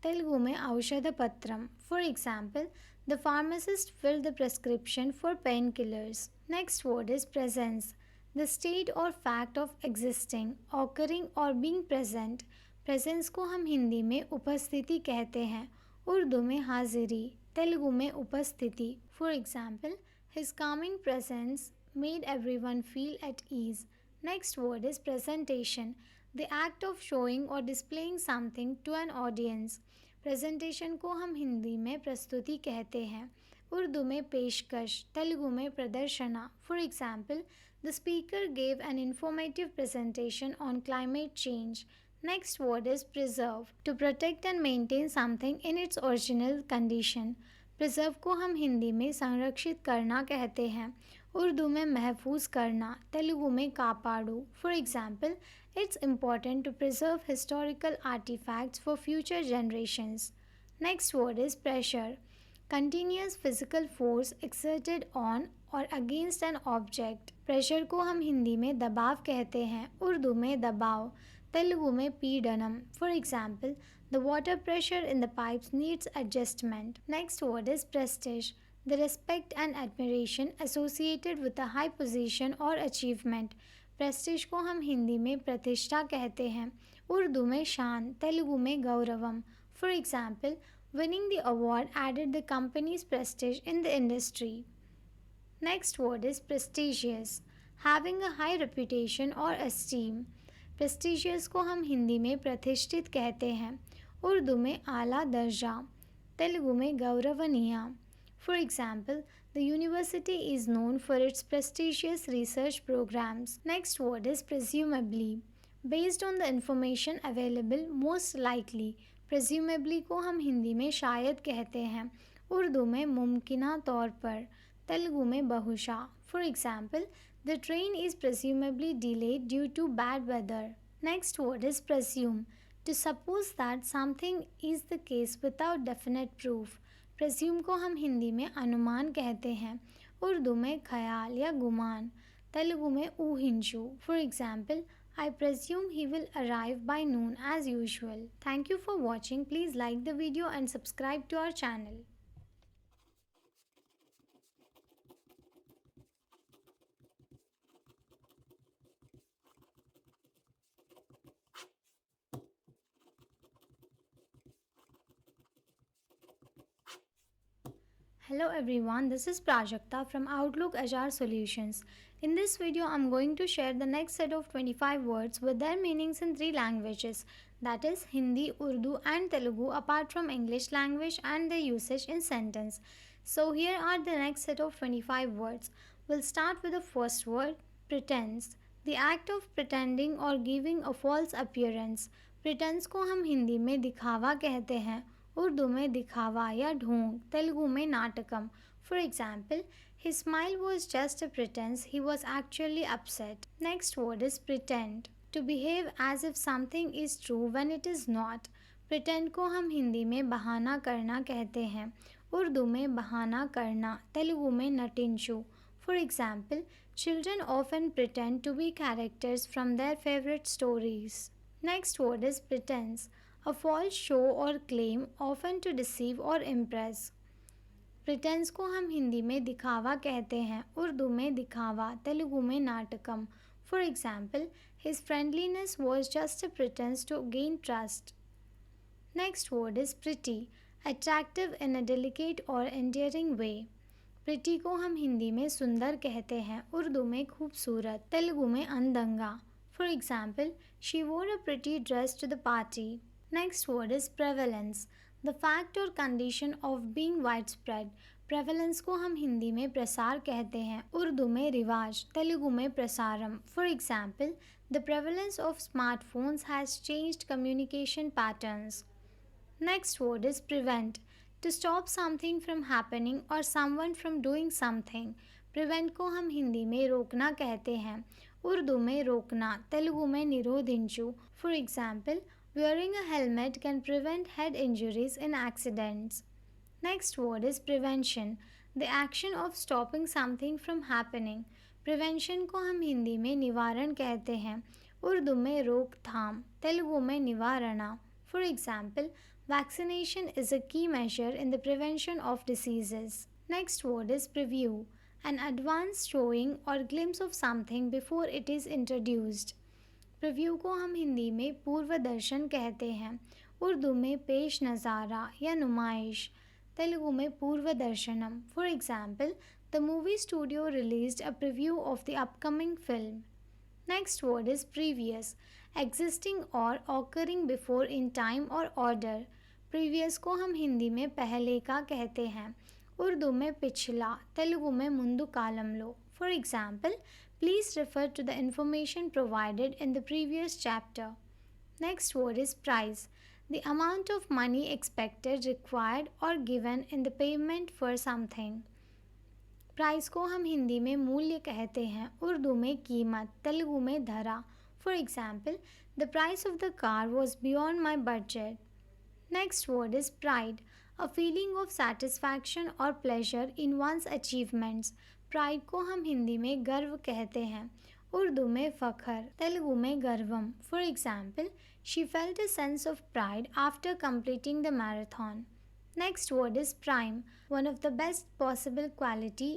तेलुगु में औषध पत्रम. For example, the pharmacist filled the prescription for painkillers. Next word is presence, the state or fact of existing, occurring or being present. Presence को हम हिंदी में उपस्थिति कहते हैं. उर्दू में हाजिरी, तेलुगु में उपस्थिति. For example, his calming presence made everyone feel at ease. Next word is presentation, the act of showing or displaying something to an audience. Presentation को हम हिंदी में प्रस्तुति कहते हैं. उर्दू में पेशकश, तेलुगु में प्रदर्शना. For example, the speaker gave an informative presentation on climate change. Next word is preserve, to protect and maintain something in its original condition. Preserve को हम हिंदी में संरक्षित करना कहते हैं. उर्दू में महफूज करना, तेलुगु में कापाडू. For example, it's important to preserve historical artifacts for future generations. Next word is pressure, continuous physical force exerted on or against an object. Pressure को हम हिंदी में दबाव कहते हैं. उर्दू में दबाव, तेलुगु में पीडनम. For example, the water pressure in the pipes needs adjustment. Next word is prestige, the respect and admiration associated with a high position or achievement. Prestige को हम हिंदी में प्रतिष्ठा कहते हैं. उर्दू में शान, तेलुगु में गौरवम. For example, winning the award added the company's prestige in the industry. Next word is prestigious, having a high reputation or esteem. Prestigious को हम हिंदी में प्रतिष्ठित कहते हैं. उर्दू में आला दर्जा, तेलुगु में गौरवनीय. For example, the university is known for its prestigious research programs. Next word is presumably, based on the information available most likely. Presumably को हम हिंदी में शायद कहते हैं. उर्दू में मुमकिना तौर पर, तेलुगु में बहुशा. For example, the train is presumably delayed due to bad weather. Next word is presume, to suppose that something is the case without definite proof. Presume को हम हिंदी में अनुमान कहते हैं. उर्दू में ख्याल या गुमान, तेलुगु में ऊहिंशु. For example, I presume he will arrive by noon as usual. Thank you for watching. Please like the video and subscribe to our channel. Hello everyone, this is Prajakta from Outlook Agile Solutions. In this video, I'm going to share the next set of 25 words with their meanings in 3 languages, that is Hindi, Urdu and Telugu, apart from English language and their usage in sentence. So here are the next set of 25 words. We'll start with the first word, pretense. The act of pretending or giving a false appearance. Pretence को हम हिंदी में दिखावा कहते हैं, उर्दू में दिखावा या ढोंग, तेलुगु में नाटकम. For example, his smile was just a pretense, he was actually upset. Next word is pretend. To behave as if something is true when it is not. Pretend को हम हिंदी में बहाना करना कहते हैं, उर्दू में बहाना करना, तेलुगु में नटिंचु. For example, children often pretend to be characters from their favorite stories. Next word is pretense, a false show or claim often to deceive or impress. Pretence को हम हिंदी में दिखावा कहते हैं, उर्दू में दिखावा, तेलुगु में नाटकम. For example, his friendliness was just a pretense to gain trust. Next word is pretty, attractive in a delicate or endearing way. Pretty को हम हिंदी में सुंदर कहते हैं, उर्दू में खूबसूरत, तेलुगु में अंदंगा. For example, she wore a pretty dress to the party. Next word is prevalence, the fact or condition of being widespread. Prevalence को हम हिंदी में प्रसार कहते हैं, उर्दू में रिवाज, तेलुगु में प्रसारम. For example, the prevalence of smartphones has changed communication patterns. Next word is prevent, to stop something from happening or someone from doing something. Prevent को हम हिंदी में रोकना कहते हैं, उर्दू में रोकना, तेलुगु में निरोधिंचु. For example, wearing a helmet can prevent head injuries in accidents. Next word is prevention, the action of stopping something from happening. Prevention को हम हिंदी में निवारण कहते हैं, उर्दू में रोकथाम, तेलुगु में निवारणा. For example, vaccination is a key measure in the prevention of diseases. Next word is preview, an advance showing or glimpse of something before it is introduced. Preview को हम हिंदी में पूर्व दर्शन कहते हैं, उर्दू में पेश नज़ारा या नुमाइश, तेलुगु में पूर्व दर्शनम. For example, the movie studio released a preview of the upcoming film. Next word is previous, existing और ऑकरिंग बिफोर इन टाइम और ऑर्डर. प्रीवियस को हम हिंदी में पहले का कहते हैं, उर्दू में पिछला, तेलुगु में मुंदु कालमलो. For example, please refer to the information provided in the previous chapter. Next word is price, the amount of money expected, required or given in the payment for something. Price को हम हिंदी में मूल्य कहते हैं, उर्दू में कीमत, तेलुगु में धरा. For example, the price of the car was beyond my budget. Next word is pride, a feeling of satisfaction or pleasure in one's achievements. Pride को हम हिंदी में गर्व कहते हैं, उर्दू में फ़ख्र, तेलुगु में गर्वम. For example, she felt a sense of pride after completing the marathon. Next word is prime, one of the best possible quality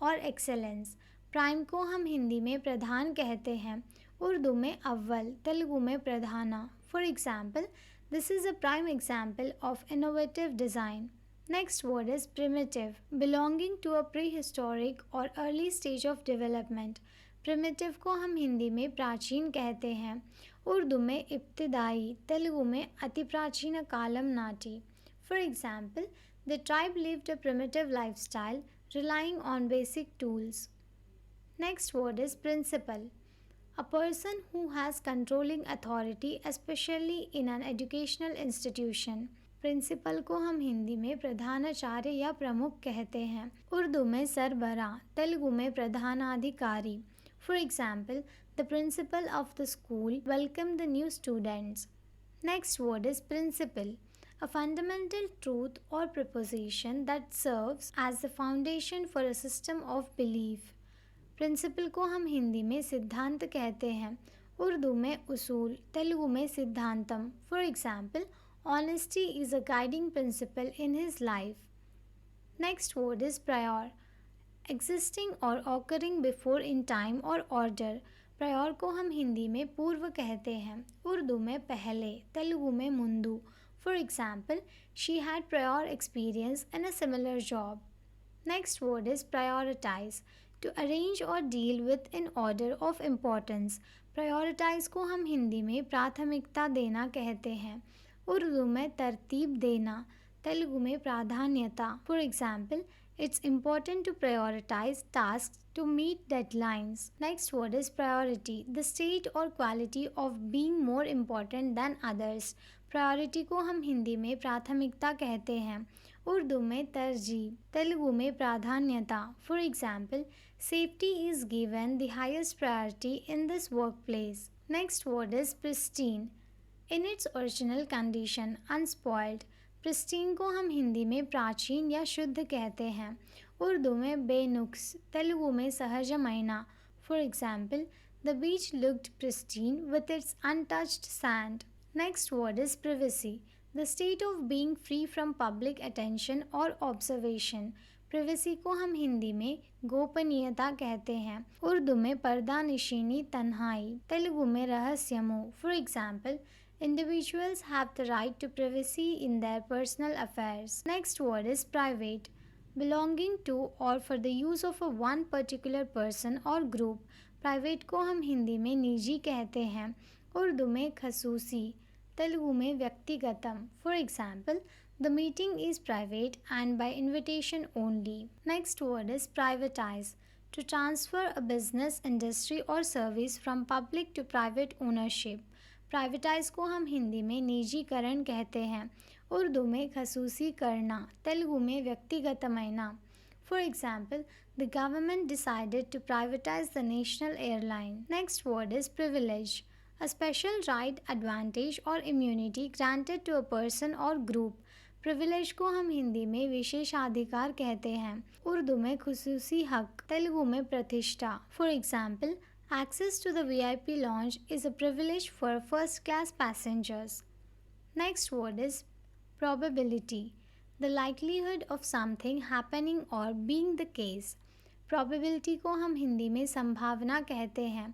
or excellence. Prime को हम हिंदी में प्रधान कहते हैं, उर्दू में अव्वल, तेलुगु में प्रधाना. For example, this is a prime example of innovative design. Next word is primitive, belonging to a prehistoric or early stage of development. Primitive को हम हिंदी में प्राचीन कहते हैं, उर्दू में इब्तिदाई, तेलुगु में अति प्राचीन कालम नाटी. For example, the tribe lived a primitive lifestyle, relying on basic tools. Next word is principal, a person who has controlling authority, especially in an educational institution. Principal को हम हिंदी में प्रधानाचार्य या प्रमुख कहते हैं, उर्दू में सरबरा, तेलुगु में प्रधानाधिकारी. For example, the principal of the school welcome the new students. Next word is principle, a fundamental truth or proposition that serves as the foundation for a system of belief. Principle को हम हिंदी में सिद्धांत कहते हैं, उर्दू में उसूल, तेलुगु में सिद्धांतम. For example, honesty is a guiding principle in his life. Next word is prior, existing or occurring before in time or order. Prior को हम हिंदी में पूर्व कहते हैं, उर्दू में पहले, तेलुगु में मुंदु. For example, she had prior experience in a similar job. Next word is prioritize, to arrange or deal with in order of importance. Prioritize को हम हिंदी में प्राथमिकता देना कहते हैं, उर्दू में तरतीब देना, तेलुगु में प्राधान्यता. For example, it's important to prioritize task to meet deadlines. Next word is priority, the state or quality of being more important than others. Priority को हम हिंदी में प्राथमिकता कहते हैं, उर्दू में तरजीह, तेलुगु में प्राधान्यता. For example, safety is given the highest priority in this work place. Next word is pristine, in its original condition, unspoiled. Pristine को हम हिंदी में प्राचीन या शुद्ध कहते हैं, उर्दू में बेनुक्स, तेलुगु में सहजమైన. For example, the beach looked pristine with its untouched sand. Next word is privacy, the state of being free from public attention or observation. Privacy को हम हिंदी में गोपनीयता कहते हैं, उर्दू में पर्दा निशीनी तन्हाई, तेलुगु में रहस्यमु. For example, individuals have the right to privacy in their personal affairs. Next word is private, belonging to or for the use of a one particular person or group. Private को हम हिंदी में निजी कहते हैं, उर्दू में खसूसी, तेलुगु में व्यक्तिगतम. For example, the meeting is private and by invitation only. Next word is privatize, to transfer a business, industry or service from public to private ownership. Privatise को हम हिंदी में निजीकरण कहते हैं, उर्दू में खसूसी करना, तेलुगु में व्यक्तिगतమైన. For example, the government decided to privatize the national airline. Next word is privilege, a special right, advantage or immunity granted to a person or group. Privilege को हम हिंदी में विशेषाधिकार कहते हैं, उर्दू में खुसूसी हक, तेलुगु में प्रतिष्ठा. For example, access to the VIP lounge is a privilege for first class passengers. Next word is probability, the likelihood of something happening or being the case. Probability को हम हिंदी में संभावना कहते हैं,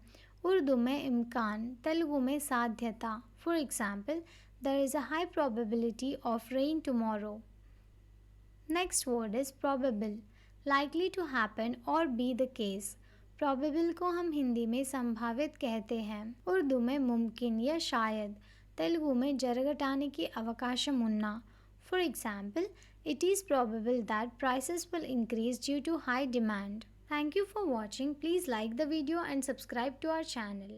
उर्दू में इम्कान, तेलुगु में साध्यता. For example, there is a high probability of rain tomorrow. Next word is probable, likely to happen or be the case. Probable को हम हिंदी में संभावित कहते हैं, उर्दू में मुमकिन या शायद, तेलुगु में जरगटाనికి అవకాశం ఉన్న. For example, it is probable that prices will increase due to high demand. Thank you for watching. Please like the video and subscribe to our channel.